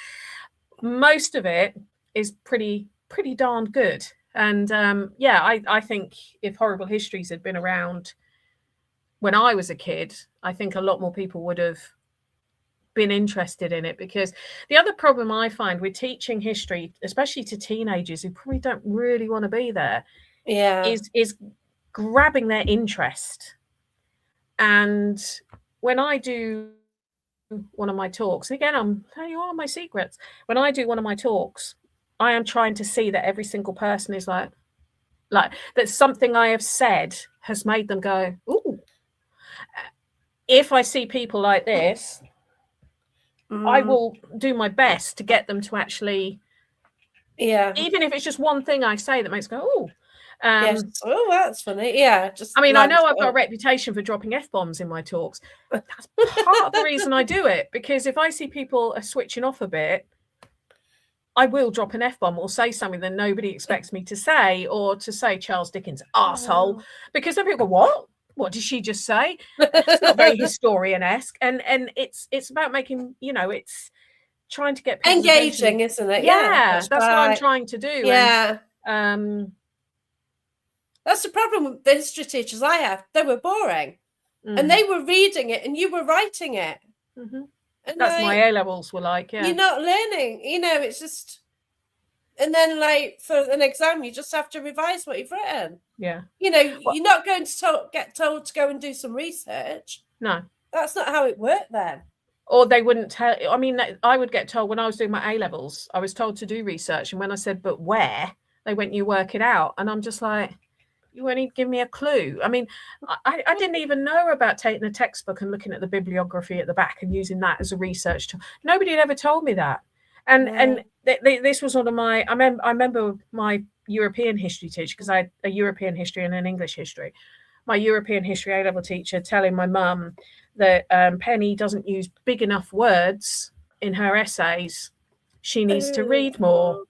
most of it is pretty darn good. And I think if horrible histories had been around when I was a kid, I think a lot more people would have been interested in it. Because the other problem I find with teaching history, especially to teenagers who probably don't really want to be there, is grabbing their interest. And when I do one of my talks, again, I'm telling you all my secrets. When I do one of my talks, I am trying to see that every single person is like that something I have said has made them go, ooh. If I see people like this, I will do my best to get them to actually, even if it's just one thing I say that makes go, oh. Yes. Oh, that's funny. Yeah. I mean, I know I've got a reputation for dropping F-bombs in my talks. That's part of the reason I do it, because if I see people are switching off a bit, I will drop an F-bomb or say something that nobody expects me to say, or to say Charles Dickens asshole, because then people go, what did she just say? It's not very historian-esque. And it's about making, it's trying to get people engaging, isn't it? Yeah, that's what I'm trying to do. Yeah. That's the problem with the history teachers I have. They were boring. And they were reading it and you were writing it. Mm-hmm. And that's my A-levels were like, yeah. You're not learning, it's just, and then like for an exam, you just have to revise what you've written. Yeah. You're not going to get told to go and do some research. No. That's not how it worked then. Or they wouldn't tell. I mean, I would get told when I was doing my A-levels, I was told to do research. And when I said, but where? They went, you work it out. And I'm just like, you won't even give me a clue. I mean, I didn't even know about taking a textbook and looking at the bibliography at the back and using that as a research tool. Nobody had ever told me that. And this was one of my, I remember my European history teacher, because I had a European history and an English history. My European history A-level teacher telling my mum that Penny doesn't use big enough words in her essays. She needs to read more.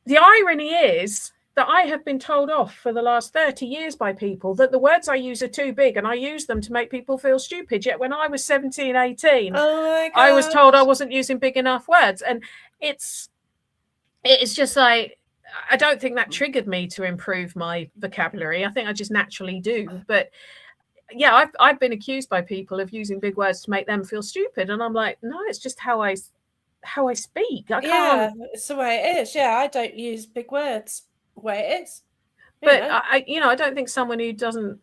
The irony is that I have been told off for the last 30 years by people that the words I use are too big and I use them to make people feel stupid. Yet when I was 17, 18, I was told I wasn't using big enough words. And it's just like, I don't think that triggered me to improve my vocabulary. I think I just naturally do. But yeah, I've been accused by people of using big words to make them feel stupid. And I'm like, no, it's just how I speak. I can't. Yeah, it's the way it is. Yeah, I don't use big words. Way it is, but I don't think someone who doesn't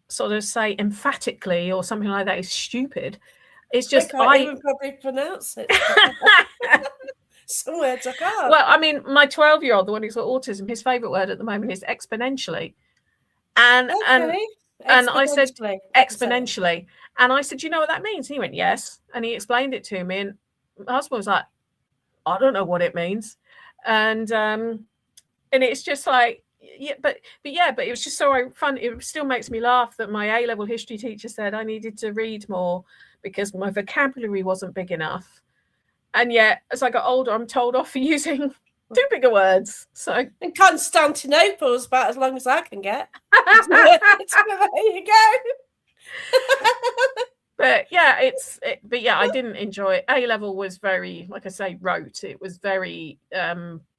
sort of say emphatically or something like that is stupid. It's just I can't even probably pronounce it. Some words I can't. Well, I mean, my 12-year-old, the one who's got autism, his favourite word at the moment is exponentially. And I said exponentially. And I said, you know what that means? And he went, yes. And he explained it to me. And my husband was like, I don't know what it means. And it's just like, yeah, but it was just so fun. It still makes me laugh that my A-level history teacher said I needed to read more because my vocabulary wasn't big enough. And yet, as I got older, I'm told off for using too big of words. So, and Constantinople is about as long as I can get. There you go. But yeah, I didn't enjoy it. A-level was very, like I say, rote. It was very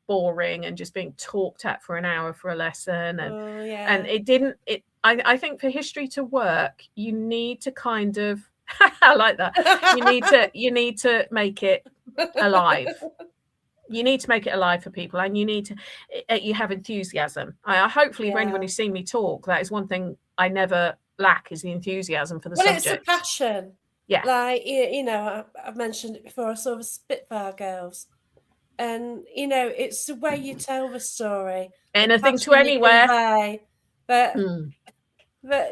boring and just being talked at for an hour for a lesson. And it didn't. I think for history to work, you need to kind of. I like that. You need to make it alive. You need to make it alive for people, and you need to. You have enthusiasm. Hopefully, for anyone who's seen me talk, that is one thing I never lack is the enthusiasm for the subject. Well, it's the passion. Yeah. Like, you know, I've mentioned it before. I saw the Spitfire Girls, and you know, it's the way you tell the story. Anything to anywhere. But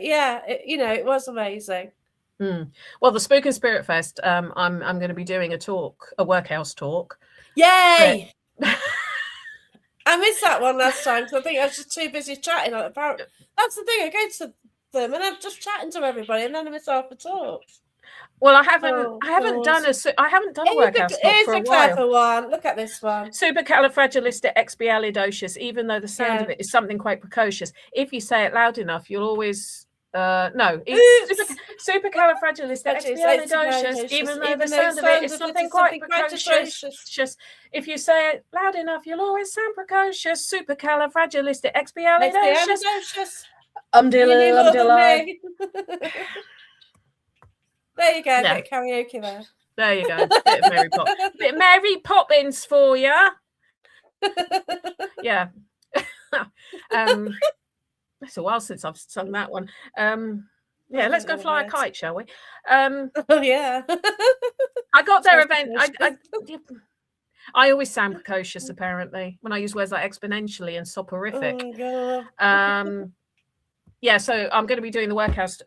yeah, it was amazing. Well, the Spook and Spirit Fest, I'm going to be doing a workhouse talk. Yay! I missed that one last time because I think I was just too busy chatting. That's the thing. I go to them and I'm just chatting to everybody, and then I miss half the talk. Well, I haven't done a workhouse talk for a while. Here's a clever one. Look at this one. Supercalifragilisticexpialidocious. Even though the sound of it is something quite precocious, if you say it loud enough, you'll always. No, it's supercalifragilisticexpialidocious. Even though the sound of it is something quite precocious. Just if you say it loud enough, you'll always sound precocious. Supercalifragilisticexpialidocious. There you go. Bit of karaoke there. There you go. Bit of Mary Poppins. Bit of Mary Poppins for you. Yeah. It's a while since I've sung that one. Yeah, let's go fly a kite, shall we? Oh yeah. I got their event. I always sound precocious, apparently, when I use words like exponentially and soporific. Oh, God. Yeah, so I'm going to be doing a workhouse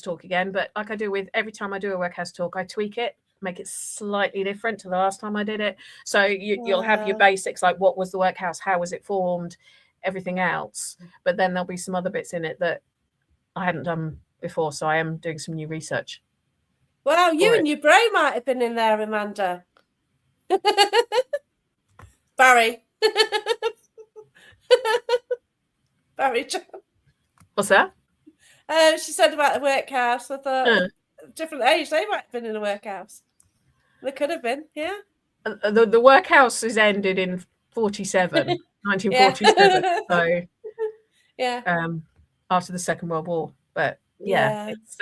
talk again, but like I do with every time I do a workhouse talk, I tweak it, make it slightly different to the last time I did it. So you'll have your basics, like what was the workhouse, how was it formed, everything else. But then there'll be some other bits in it that I hadn't done before, so I am doing some new research. Wow, you and your brain might have been in there, Amanda. Barry. Barry John. What's that? She said about the workhouse. I thought different age, they might have been in a workhouse. They could have been, yeah. The workhouse is ended in 1947. So yeah. After the Second World War. But it's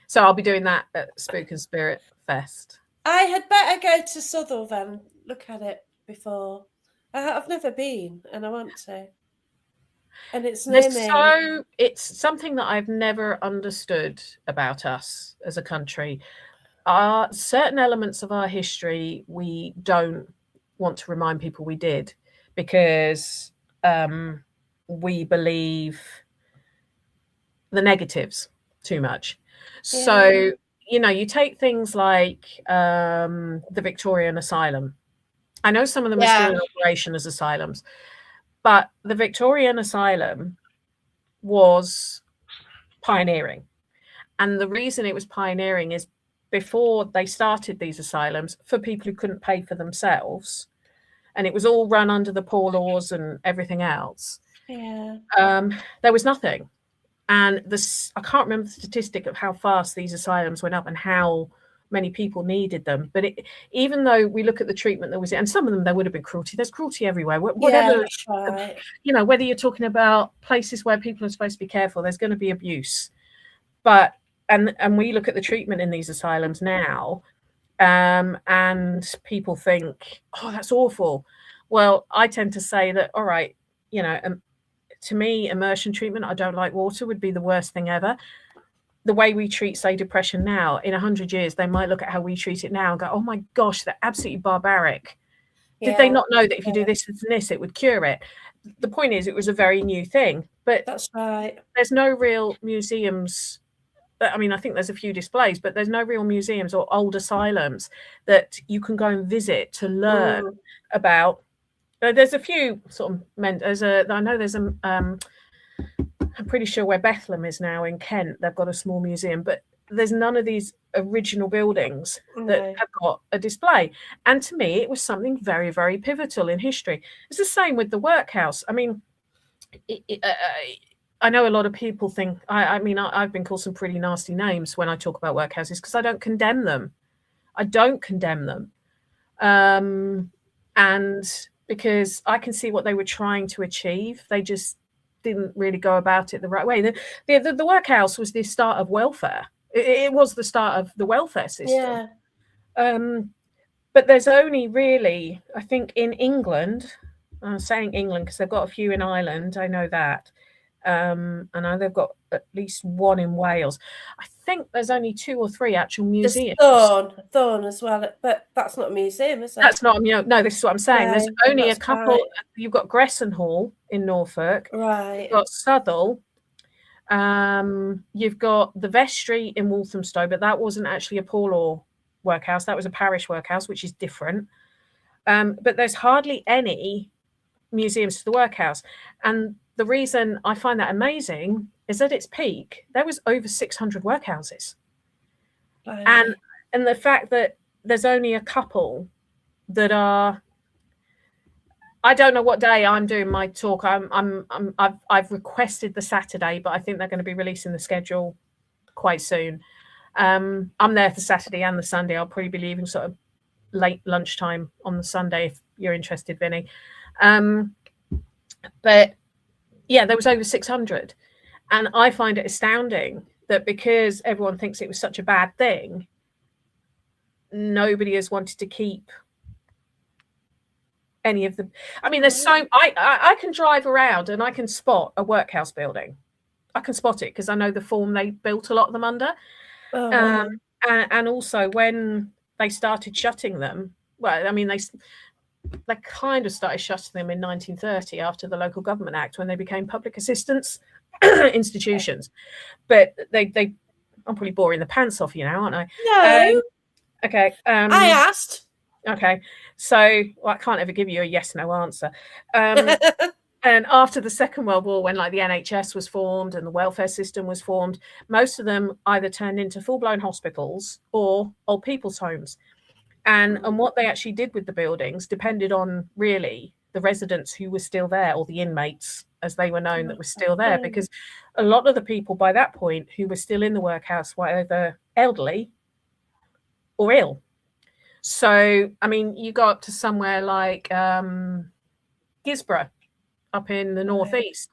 so I'll be doing that at Spook and Spirit Fest. I had better go to Southall then. Look at it before. I've never been, and I want to. And it's it's something that I've never understood about us as a country. Certain elements of our history we don't want to remind people we did because we believe the negatives too much. Yeah. So, you take things like the Victorian Asylum. I know some of them are still in operation as asylums, but the Victorian Asylum was pioneering. And the reason it was pioneering is before they started these asylums for people who couldn't pay for themselves, and it was all run under the poor laws and everything else. Yeah. There was nothing. And I can't remember the statistic of how fast these asylums went up and how many people needed them. But even though we look at the treatment that was, and some of them there would have been cruelty. There's cruelty everywhere. Whatever, right. Whether you're talking about places where people are supposed to be careful, there's going to be abuse. But and we look at the treatment in these asylums now, and people think, oh, that's awful. Well, I tend to say that, all right, to me, immersion treatment, I don't like water, would be the worst thing ever. The way we treat, say, depression now, in 100 years, they might look at how we treat it now and go, oh my gosh, they're absolutely barbaric. Did they not know that if you do this and this, it would cure it? The point is, it was a very new thing. But that's right. There's no real museums. I mean, I think there's a few displays, but there's no real museums or old asylums that you can go and visit to learn about. There's a few sort of I know there's a I'm pretty sure where Bethlehem is now in Kent, they've got a small museum, but there's none of these original buildings that have got a display. And to me, it was something very, very pivotal in history. It's the same with the workhouse. I mean, I know a lot of people think, I mean, I've been called some pretty nasty names when I talk about workhouses because I don't condemn them. I don't condemn them. And because I can see what they were trying to achieve. They just didn't really go about it the right way. The workhouse was the start of welfare. It was the start of the welfare system. Yeah. But there's only really, I think, in England, I'm saying England because they've got a few in Ireland, I know that. And I know they've got at least one in Wales. I think there's only 2 or 3 actual museums. There's Thorn as well, but that's not a museum, is it? That's not, no, this is what I'm saying. There's only a couple. Right. You've got Gressenhall in Norfolk. Right. You've got Southall. You've got the Vestry in Walthamstow, but that wasn't actually a poor law workhouse. That was a parish workhouse, which is different. But there's hardly any museums to the workhouse. And the reason I find that amazing is at its peak, there was over 600 workhouses. Right. And the fact that there's only a couple that are, I don't know what day I'm doing my talk. I've requested the Saturday, but I think they're going to be releasing the schedule quite soon. I'm there for Saturday and the Sunday. I'll probably be leaving sort of late lunchtime on the Sunday if you're interested, Vinny. But yeah, there was over 600. And I find it astounding that because everyone thinks it was such a bad thing, nobody has wanted to keep any of them. I mean, there's so I can drive around and I can spot a workhouse building. I can spot it because I know the form they built a lot of them under. And also when they started shutting them, well, I mean, they kind of started shutting them in 1930 after the Local Government Act when they became public assistance institutions. But they I'm probably boring the pants off you now, aren't I? No. Okay. I asked. Okay. So I can't ever give you a yes, no answer. And after the Second World War, when like the NHS was formed and the welfare system was formed, most of them either turned into full-blown hospitals or old people's homes. And what they actually did with the buildings depended on really the residents who were still there, or the inmates, as they were known, that were still there, because a lot of the people by that point who were still in the workhouse were either elderly or ill. So, I mean, you go up to somewhere like Gisborough up in the northeast.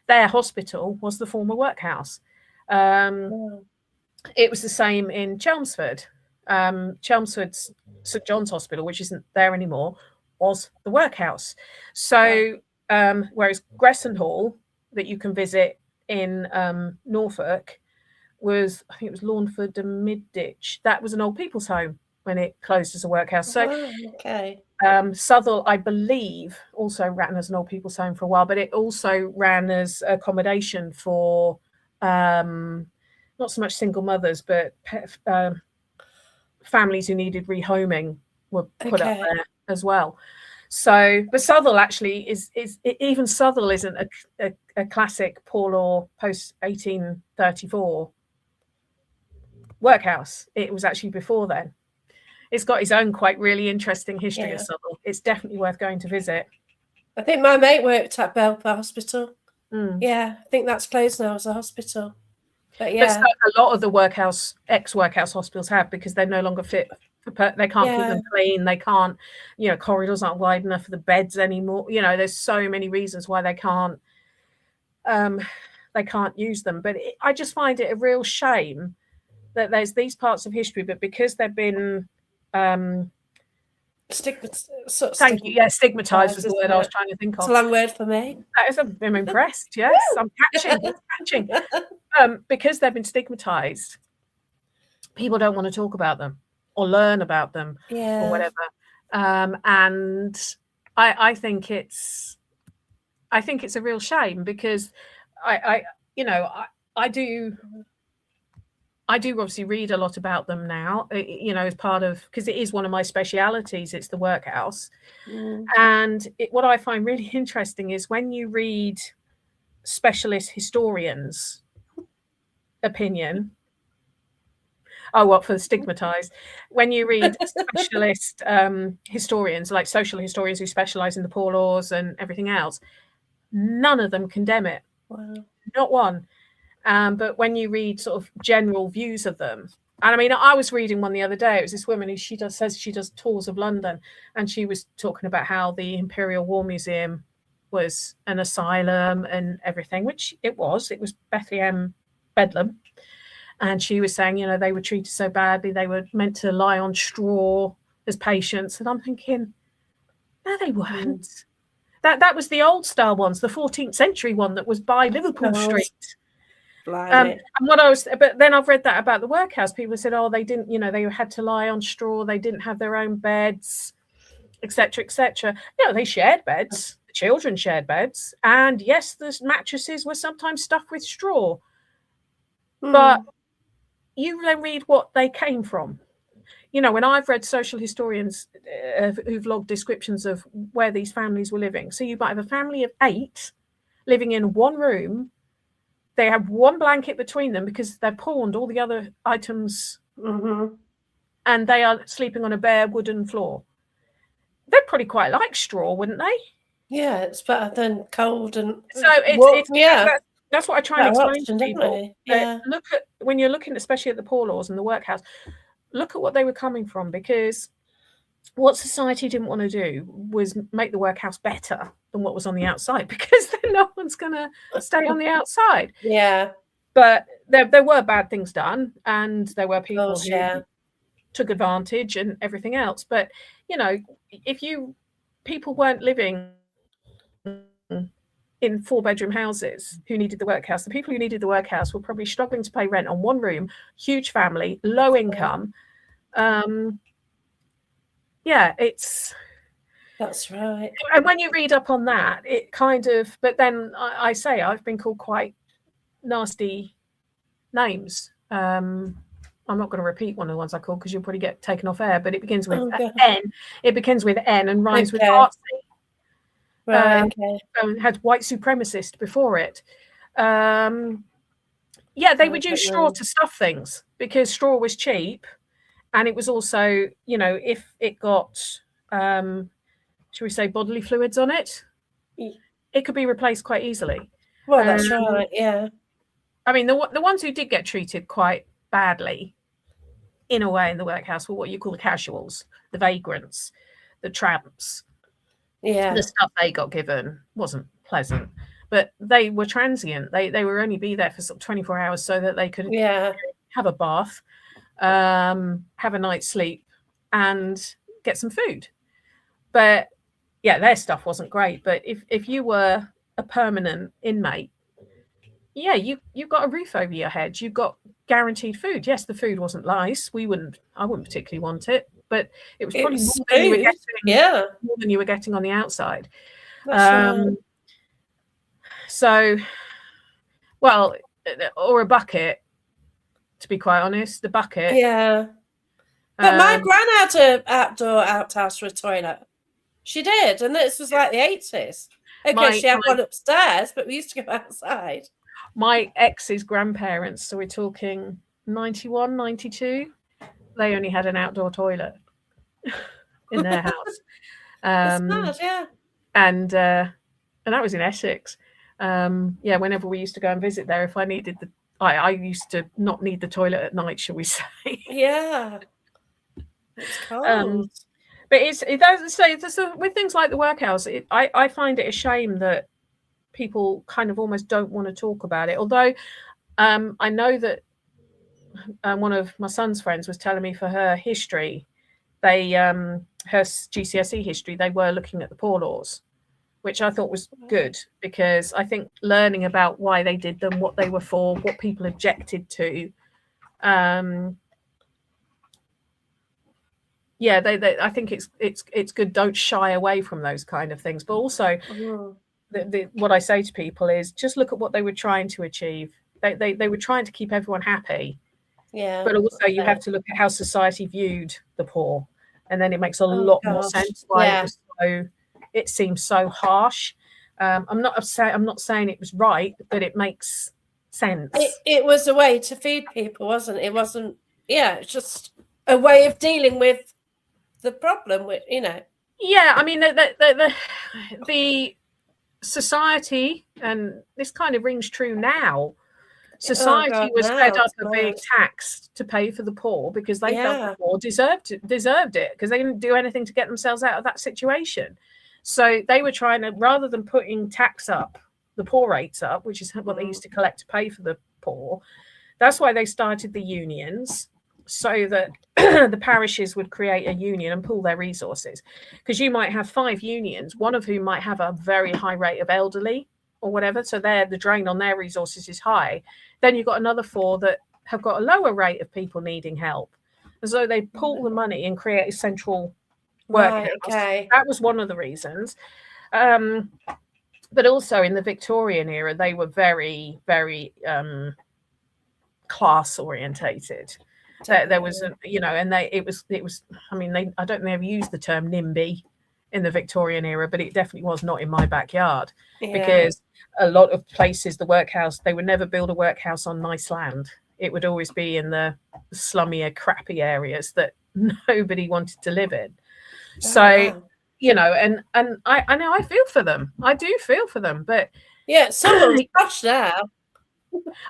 Their hospital was the former workhouse. It was the same in Chelmsford. Chelmsford's St John's Hospital, which isn't there anymore, was the workhouse. So whereas Gressenhall, that you can visit in Norfolk, was, I think it was Lawnford and Midditch. That was an old people's home when it closed as a workhouse. So Southall, I believe, also ran as an old people's home for a while, but it also ran as accommodation for not so much single mothers, but families who needed rehoming were put up there as well. So, but Southall actually is even Southall isn't a classic poor law post 1834 workhouse. It was actually before then. It's got its own quite really interesting history of Southall. It's definitely worth going to visit. I think my mate worked at Belper Hospital. Yeah, I think that's closed now as a hospital. But yeah, a lot of the ex-workhouse hospitals have, because they're no longer fit. They can't keep them clean. They can't, corridors aren't wide enough for the beds anymore. There's so many reasons why they can't use them. But I just find it a real shame that there's these parts of history, but because they've been Thank you. Yeah, stigmatized was the word I was trying to think of. It's a long word for me. I'm impressed. Yes, I'm catching. It's catching. Because they've been stigmatized, people don't want to talk about them or learn about them or whatever. And I think it's a real shame, because I do obviously read a lot about them now, as part of, because it is one of my specialities. It's the workhouse. And what I find really interesting is when you read specialist historians' opinion. Oh, what, for the stigmatized? When you read specialist historians, like social historians who specialize in the poor laws and everything else, none of them condemn it. Wow. Not one. But when you read sort of general views of them, and I mean, I was reading one the other day. It was this woman who says she does tours of London, and she was talking about how the Imperial War Museum was an asylum and everything, which it was. It was Bethlehem, Bedlam. And she was saying, they were treated so badly. They were meant to lie on straw as patients. And I'm thinking, no, they weren't. That was the old style ones, the 14th century one that was by Liverpool Street. And but then I've read that about the workhouse. People said, oh, they didn't, they had to lie on straw. They didn't have their own beds, etc., etc. They shared beds. The children shared beds. And yes, the mattresses were sometimes stuffed with straw. But you then read what they came from. When I've read social historians who've logged descriptions of where these families were living. So you might have a family of 8 living in one room. They have one blanket between them because they've pawned all the other items. And they are sleeping on a bare wooden floor. They'd probably quite like straw, wouldn't they? Yeah, it's better than cold and so that's what I try and explain to people. Yeah. Look at, when you're looking especially at the poor laws and the workhouse, look at what they were coming from, because what society didn't want to do was make the workhouse better than what was on the outside, because then no one's going to stay on the outside. Yeah. But there were bad things done, and there were people who took advantage and everything else. But, if people weren't living in 4-bedroom houses who needed the workhouse. The people who needed the workhouse were probably struggling to pay rent on one room, huge family, low income. That's right. And when you read up on that, it kind of, but then I say I've been called quite nasty names. I'm not going to repeat one of the ones I called because you'll probably get taken off air, but it begins with N. It begins with N and rhymes with artsy. Right, had white supremacist before it. They would use straw to stuff things because straw was cheap, and it was also, if it got, should we say, bodily fluids on it, it could be replaced quite easily. Well, that's right, yeah. I mean, the ones who did get treated quite badly, in a way, in the workhouse were what you call the casuals, the vagrants, the tramps. Yeah. The stuff they got given wasn't pleasant, but they were transient. They were only be there for sort of 24 hours so that they could have a bath, have a night's sleep, and get some food. But their stuff wasn't great. But if you were a permanent inmate, you got a roof over your head. You got guaranteed food. Yes, the food wasn't nice. I wouldn't particularly want it, but it was probably more than you were getting, more than you were getting on the outside. So, well, or a bucket, to be quite honest, the bucket. Yeah. But my gran had an outdoor outhouse with a toilet. She did, and this was like the 80s. Okay, she had one upstairs, but we used to go outside. My ex's grandparents, so we're talking 91, 92, they only had an outdoor toilet in their house. That's mad, yeah. And that was in Essex. Whenever we used to go and visit there, if I needed I used to not need the toilet at night, shall we say? Yeah, it's cold. But it doesn't say with things like the workhouse. I find it a shame that people kind of almost don't want to talk about it. Although I know that one of my son's friends was telling me for her history, they her GCSE history, they were looking at the poor laws, which I thought was good, because I think learning about why they did them, what they were for, what people objected to, yeah, I think it's good. Don't shy away from those kind of things. But also, what I say to people is just look at what they were trying to achieve. They were trying to keep everyone happy. Yeah. But also, you have to look at how society viewed the poor, and then it makes a lot more sense why it seems so harsh. I'm not saying it was right, but it makes sense. It was a way to feed people, wasn't it? It wasn't. Yeah, it's just a way of dealing with the problem. With Yeah, I mean the society, and this kind of rings true now. Society was fed up of being taxed to pay for the poor, because they felt the poor deserved it, because they didn't do anything to get themselves out of that situation. So they were trying to, rather than putting tax up, the poor rates up, which is what they used to collect to pay for the poor. That's why they started the unions, so that the parishes would create a union and pool their resources. Because you might have 5 unions, one of whom might have a very high rate of elderly or whatever, so the drain on their resources is high. Then you've got another 4 that have got a lower rate of people needing help. And so they pool the money and create a central workhouse. That was one of the reasons. But also in the Victorian era, they were very, very class orientated. There was, and it was. I mean, I don't think they ever used the term NIMBY in the Victorian era, but it definitely was not in my backyard, because a lot of places, the workhouse, they would never build a workhouse on nice land. It would always be in the slummier, crappy areas that nobody wanted to live in. So, and I know I feel for them. I do feel for them, but yeah, someone's posh now.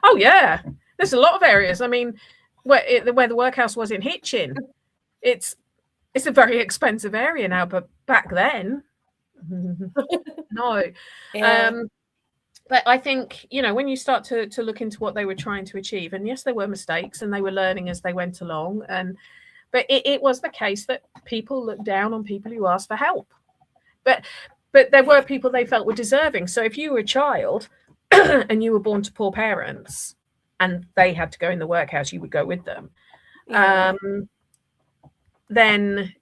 Oh yeah, there's a lot of areas. I mean, where the workhouse was in Hitchin, it's a very expensive area now, but back then, no. But I think, when you start to look into what they were trying to achieve, and yes, there were mistakes, and they were learning as they went along, but it was the case that people looked down on people who asked for help. But there were people they felt were deserving. So if you were a child and you were born to poor parents and they had to go in the workhouse, you would go with them. Then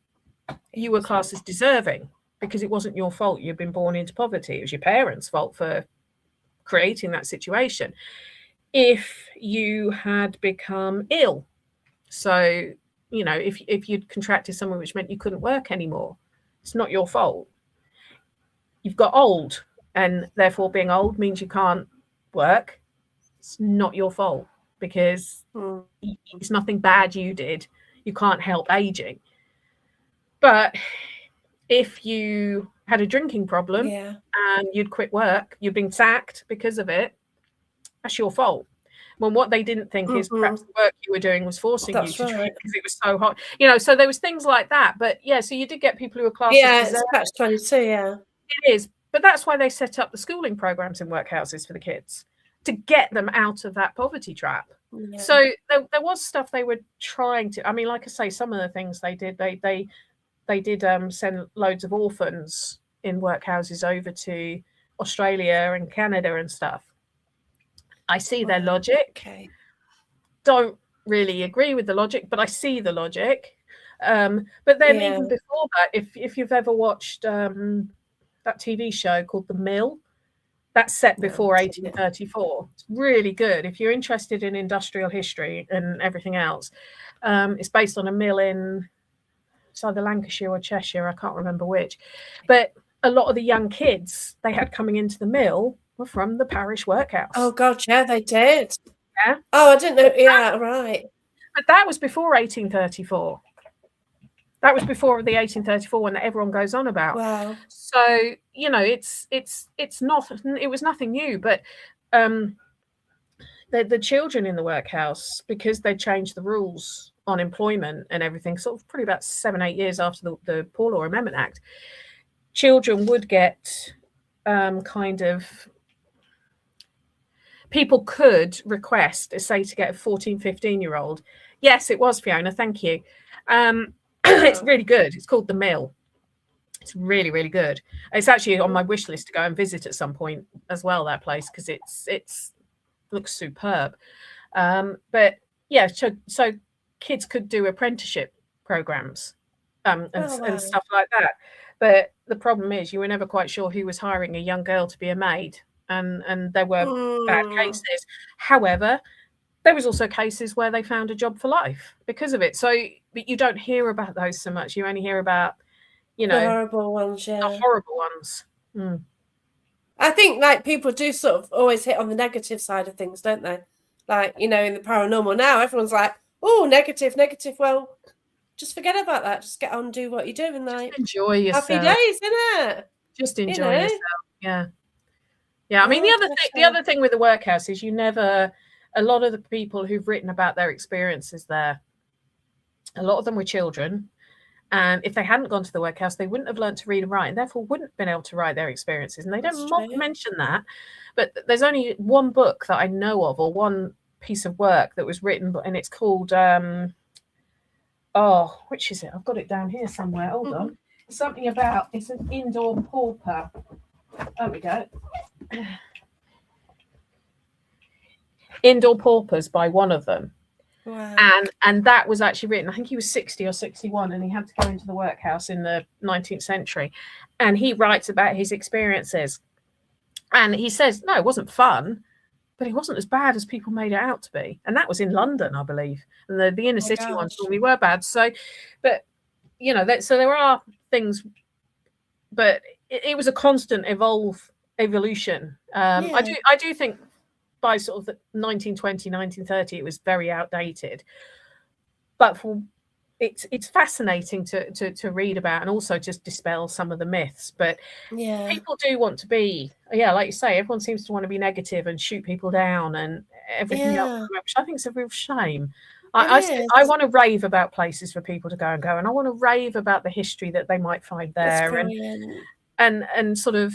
you were classed as deserving, because it wasn't your fault you'd been born into poverty. It was your parents' fault for creating that situation. If you had become ill, so if you'd contracted something which meant you couldn't work anymore, it's not your fault. You've got old, and therefore being old means you can't work. It's not your fault, because it's nothing bad you did. You can't help aging. But if you had a drinking problem and you'd quit work, you'd been sacked because of it, that's your fault. When what they didn't think is perhaps the work you were doing was forcing you to drink because it was so hot. So there was things like that. But so you did get people who were classed as it's catch-22, It is. But that's why they set up the schooling programs in workhouses for the kids, to get them out of that poverty trap. So there was stuff they were trying to, I mean, like I say, some of the things they did, they did send loads of orphans in workhouses over to Australia and Canada and stuff. I see their logic. Don't really agree with the logic, but I see the logic. But then even before that, if you've ever watched that TV show called The Mill, that's set before 1834. It's really good. If you're interested in industrial history and everything else, it's based on a mill in either Lancashire or Cheshire. I can't remember which. But a lot of the young kids they had coming into the mill were from the parish workhouse. Oh, God, yeah, they did. Yeah. Oh, I didn't know. Yeah, right. But that was before 1834. That was before the 1834 one that everyone goes on about. Wow. So, it's not, it was nothing new, but the children in the workhouse, because they changed the rules on employment and everything, sort of probably about 7-8 years after the Poor Law Amendment Act, children would get people could request, say, to get a 14, 15-year-old. Yes, it was, Fiona, thank you. It's really good. It's called The Mill. It's really, really good. It's actually on my wish list to go and visit at some point as well, that place, because it's looks superb. But yeah, so kids could do apprenticeship programs and stuff like that. But the problem is you were never quite sure who was hiring a young girl to be a maid, and there were bad cases. However, there was also cases where they found a job for life because of it. So, but you don't hear about those so much. You only hear about, you know, the horrible ones. Yeah, the horrible ones. I think like people do sort of always hit on the negative side of things, don't they? Like, you know, in the paranormal now, everyone's like, "Oh, negative, negative." Well, just forget about that. Just get on, and do what you're doing. Like, just enjoy yourself. Happy days, isn't it? Just enjoy yourself. Yeah. I mean, Oh, the other thing with the workhouse is a lot of the people who've written about their experiences there, a lot of them were children. And if they hadn't gone to the workhouse, they wouldn't have learned to read and write, and therefore wouldn't have been able to write their experiences. And they don't mention that. But there's only one book that I know of, or one piece of work that was written, and it's called, which is it? I've got it down here somewhere. Hold on. Something about, it's an indoor pauper. There we go. Indoor Paupers by one of them. Wow. And that was actually written, I think he was 60 or 61, and he had to go into the workhouse in the 19th century. And he writes about his experiences. And he says, no, it wasn't fun, but it wasn't as bad as people made it out to be. And that was in London, I believe. And the inner city ones normally were bad. So, but, you know, so there are things, but it was a constant evolution. I do think by sort of the 1920, 1930, it was very outdated. But it's fascinating to read about, and also just dispel some of the myths. But people do want to be, like you say, everyone seems to want to be negative and shoot people down and everything else, which I think is a real shame. I want to rave about places for people to go, and I want to rave about the history that they might find there, and sort of,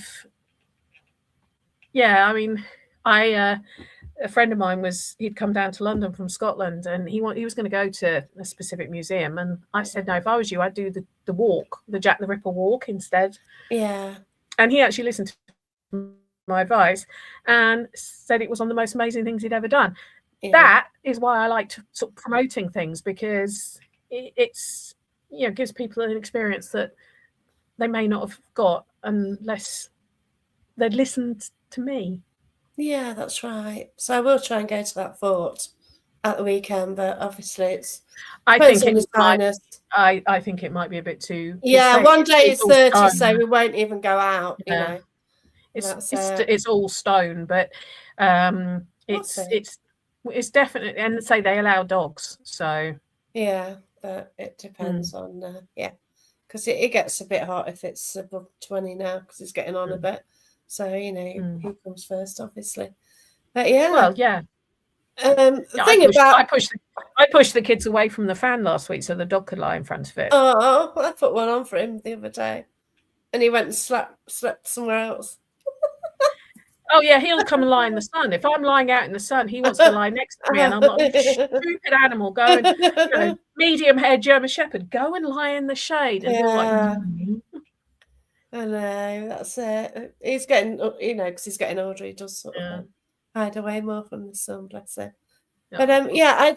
I mean, a friend of mine he'd come down to London from Scotland, and he was going to go to a specific museum, and I said, no, if I was you, I'd do the walk, the Jack the Ripper walk instead. Yeah. And he actually listened to my advice and said it was one of the most amazing things he'd ever done. That is why I like to sort of promoting things, because it's gives people an experience that they may not have got unless they'd listened to me. Yeah, that's right. So I will try and go to that fort at the weekend, but obviously it's. I think it might be a bit too. Yeah, one day it's 30, so we won't even go out. You know, it's all stone, but it's definitely, and say they allow dogs. So but it depends on because it gets a bit hot if it's above 20 now, because it's getting on a bit. So, who comes first, obviously. But I pushed the kids away from the fan last week so the dog could lie in front of it. Oh, I put one on for him the other day, and he went and slept somewhere else. Oh yeah, he'll come and lie in the sun. If I'm lying out in the sun, he wants to lie next to me, and I'm not a stupid animal. Go and, medium-haired German Shepherd, go and lie in the shade, and he'll like. I know, that's it. He's getting, because he's getting older, he does sort of hide away more from the sun, bless him. Yeah. But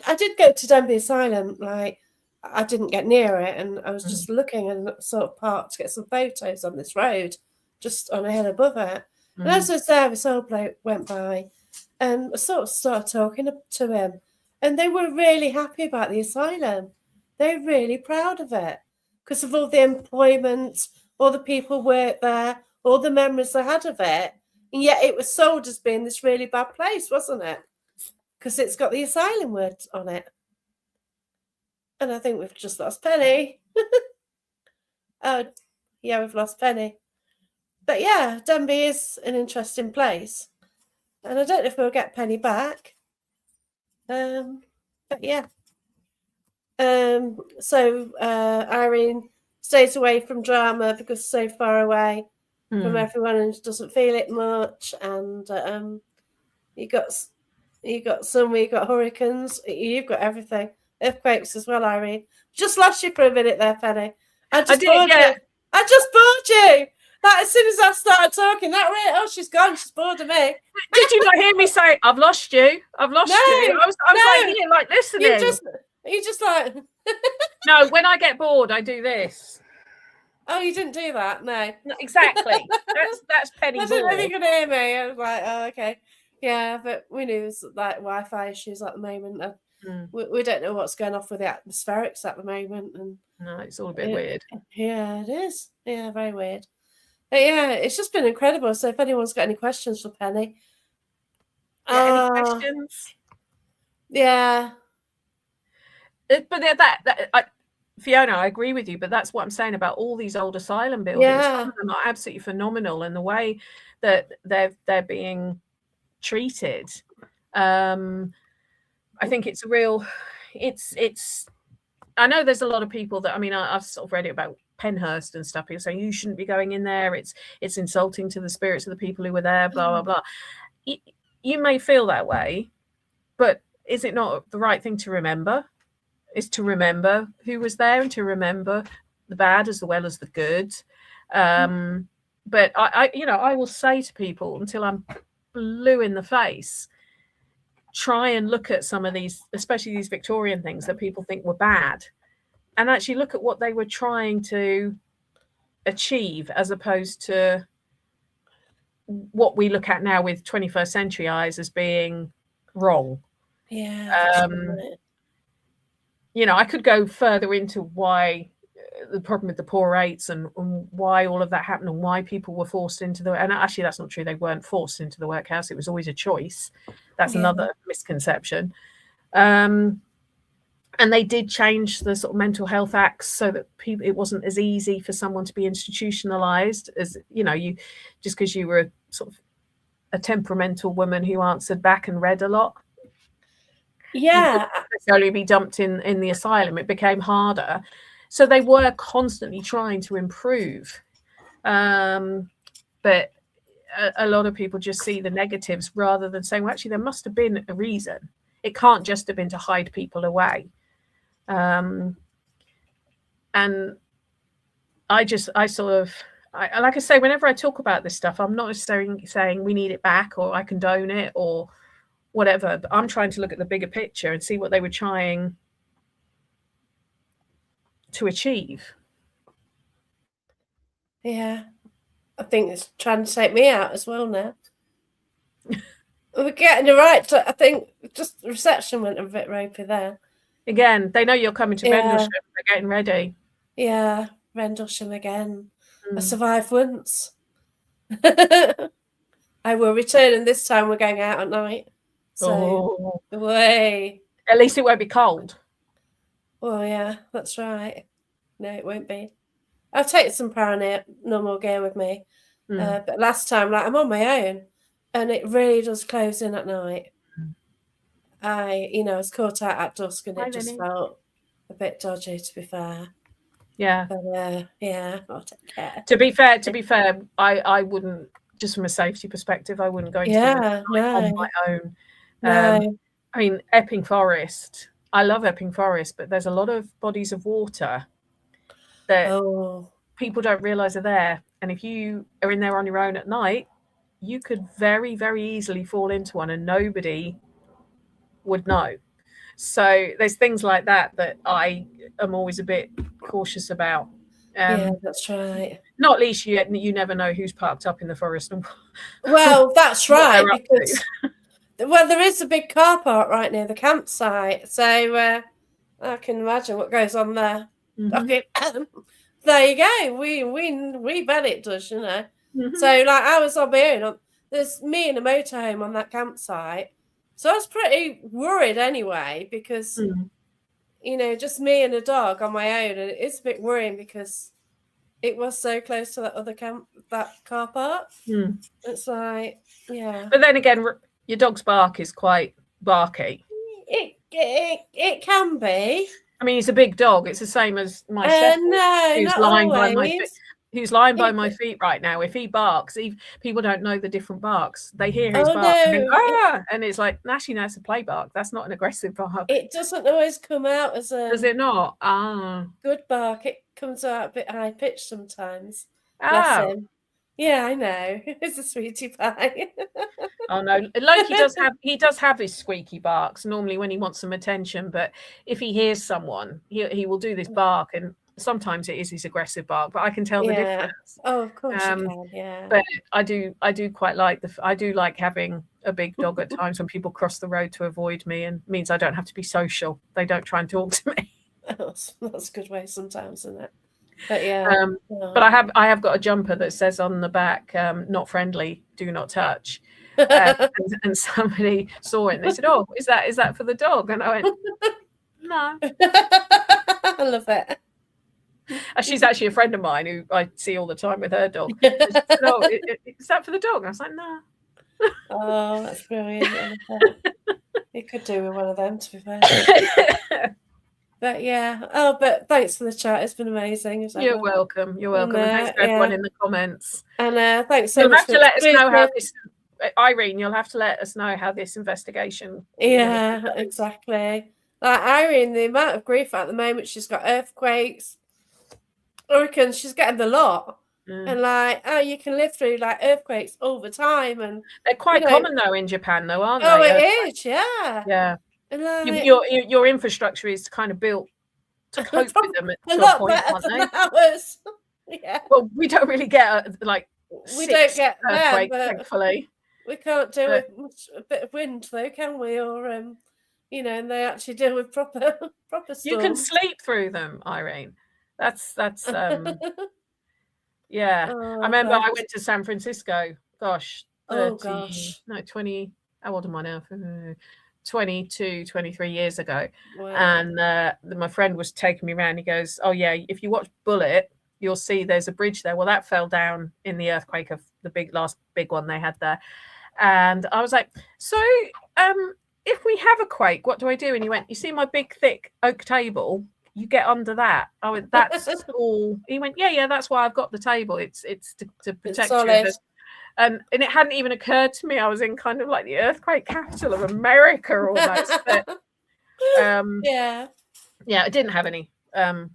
I did go to Denby Asylum. Like, I didn't get near it, and I was just looking and sort of parked to get some photos on this road, just on a hill above it. And as I was there, this old bloke went by, and I sort of started talking to him, and they were really happy about the asylum. They're really proud of it because of all the employment. All the people worked there, all the memories they had of it. And yet it was sold as being this really bad place, wasn't it? Because it's got the asylum word on it. And I think we've just lost Penny. We've lost Penny. But yeah, Denby is an interesting place. And I don't know if we'll get Penny back. But yeah. So Irene stays away from drama because it's so far away from everyone and doesn't feel it much. And you got hurricanes, you've got everything. earthquakes as well, Irene. Just lost you for a minute there, Penny. I just bored you. I just bored you. That as soon as I started talking, that way, oh, she's gone. She's bored of me. Did you not hear me say, "I've lost you"? I've lost you. I was like, here, like listening. You just like. No, when I get bored, I do this. Oh, you didn't do that, no. Exactly. That's Penny. I didn't know you could hear me. I was like, oh, okay, yeah, but we knew there's like Wi-Fi issues at the moment. And we don't know what's going off with the atmospherics at the moment, and no, it's all a bit weird. Yeah, it is. Yeah, very weird. But yeah, it's just been incredible. So if anyone's got any questions for Penny, any questions? Yeah. But Fiona, I agree with you, but that's what I'm saying about all these old asylum buildings. Some of them are absolutely phenomenal, and the way that they're being treated. I think it's a real. It's. I know there's a lot of people that, I mean, I've sort of read it about Penhurst and stuff. People saying you shouldn't be going in there. It's insulting to the spirits of the people who were there. Blah blah blah. You may feel that way, but is it not the right thing to remember? Is to remember who was there and to remember the bad as well as the good. But I will say to people until I'm blue in the face, try and look at some of these, especially these Victorian things that people think were bad, and actually look at what they were trying to achieve as opposed to what we look at now with 21st century eyes as being wrong. Yeah. I could go further into why the problem with the poor rates and why all of that happened and why people were forced into and actually that's not true. They weren't forced into the workhouse. It was always a choice. That's another misconception. And they did change the sort of mental health acts so that it wasn't as easy for someone to be institutionalized as, you just because you were a sort of a temperamental woman who answered back and read a lot. Yeah. Necessarily be dumped in the asylum. It became harder. So they were constantly trying to improve. But a lot of people just see the negatives rather than saying, well, actually, there must have been a reason. It can't just have been to hide people away. And like I say, whenever I talk about this stuff, I'm not necessarily saying we need it back or I condone it or whatever, but I'm trying to look at the bigger picture and see what they were trying to achieve. Yeah, I think it's trying to take me out as well now. We're getting it right. I think just the reception went a bit ropey there. Again, they know you're coming to Rendlesham. They're getting ready. Yeah, Rendlesham again. I survived once. I will return, and this time we're going out at night. So, away. At least it won't be cold. Oh, yeah, that's right. No, it won't be. I'll take some paranormal gear with me. But last time, I'm on my own, and it really does close in at night. I was caught out at dusk, and it just felt a bit dodgy, to be fair. Yeah. But, I'll take care. To be fair, I wouldn't, just from a safety perspective, I wouldn't go into on my own. No. I mean, Epping Forest. I love Epping Forest, but there's a lot of bodies of water that people don't realise are there. And if you are in there on your own at night, you could very, very easily fall into one and nobody would know. So there's things like that I am always a bit cautious about. Yeah, that's right. Not least you never know who's parked up in the forest. Well, that's right, because there is a big car park right near the campsite, so I can imagine what goes on there. Okay, there you go. We bet it does, So I was on my own. There's me and a motorhome on that campsite, so I was pretty worried anyway because just me and a dog on my own, and it's a bit worrying because it was so close to that other that car park. It's like, yeah. But then again, your dog's bark is quite barky. It can be. I mean, he's a big dog. It's the same as my shepherd, no, who's not lying always. by my feet. who's lying by my feet right now. If he barks, people don't know the different barks. They hear his bark and, and it's like, actually, no, it's a play bark. That's not an aggressive bark. It doesn't always come out as a... Does it not? Good bark. It comes out a bit high pitched sometimes. Bless him. Yeah, I know. It's a sweetie pie. Oh no, Loki does have his squeaky barks normally when he wants some attention, but if he hears someone, he will do this bark, and sometimes it is his aggressive bark, but I can tell the difference. Oh, of course you can, yeah. But I do quite like I do like having a big dog at times when people cross the road to avoid me, and means I don't have to be social. They don't try and talk to me. That's a good way sometimes, isn't it? But yeah, but I have got a jumper that says on the back, "Not friendly, do not touch." And somebody saw it and they said, "Oh, is that for the dog?" And I went, "No." I love it. She's actually a friend of mine who I see all the time with her dog. She said, "Oh, is that for the dog?" And I was like, "No." Oh, that's brilliant. You could do with one of them, to be fair. But yeah, but thanks for the chat. It's been amazing. You're welcome. You're welcome. And thanks to everyone in the comments. And thanks so much. You'll have to let us know how this, Irene. You'll have to let us know how this investigation. Yeah, exactly. Like Irene, the amount of grief at the moment, she's got earthquakes, hurricanes. She's getting the lot. And like, you can live through like earthquakes all the time, and they're quite common though in Japan, though, aren't they? Oh, it is, yeah. Yeah. Like, your infrastructure is kind of built to cope with them a lot better than ours. Yeah. Well, we don't really get we don't get earthquakes, thankfully. We can't do with a bit of wind, though, can we? Or and they actually deal with proper storms. You can sleep through them, Irene. That's yeah. I remember I went to San Francisco. Gosh, 20. How old am I now? 22, 23 years ago. Wow. And my friend was taking me around. He goes, "Oh yeah, if you watch Bullet, you'll see there's a bridge there." Well, that fell down in the earthquake of the last big one they had there. And I was like, "So if we have a quake, what do I do?" And he went, "You see my big thick oak table? You get under that." I went, "That's all." He went, yeah, that's why I've got the table. It's to protect you. And it hadn't even occurred to me I was in kind of like the earthquake capital of America almost. But, yeah, it didn't have any that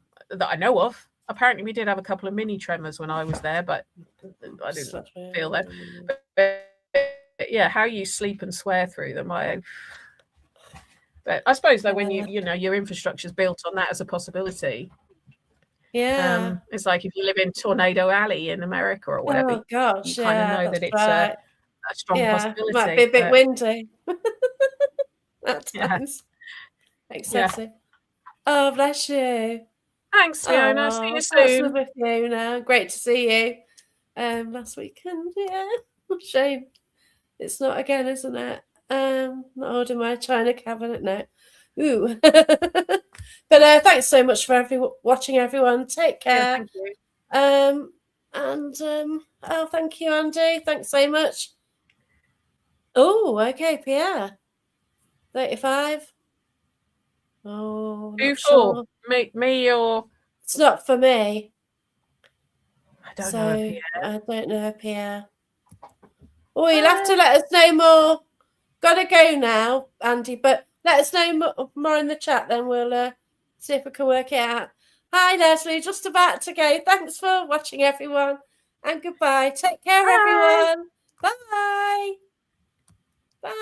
I know of. Apparently, we did have a couple of mini tremors when I was there, but I didn't feel that. But yeah, how you sleep and swear through them, But I suppose though, when your infrastructure is built on that as a possibility. Yeah. It's like if you live in Tornado Alley in America or whatever. Oh gosh, you kind of know that it's a strong possibility. Might be a bit windy. At times. Excessive. Oh, bless you. Thanks, Fiona. See you soon. With you now. Great to see you. Last weekend, shame. It's not again, isn't it? Not holding my china cabinet now. Ooh. But thanks so much for watching, everyone. Take care. Thank you. Thank you, Andy. Thanks so much. Oh, okay, Pierre. 35. Oh, who for? Me or? It's not for me. I don't know, Pierre. I don't know, Pierre. Oh, you'll have to let us know more. Gotta go now, Andy, but let us know more in the chat, then we'll see if we can work it out. Hi, Leslie, just about to go. Thanks for watching, everyone, and goodbye. Take care, everyone. Bye.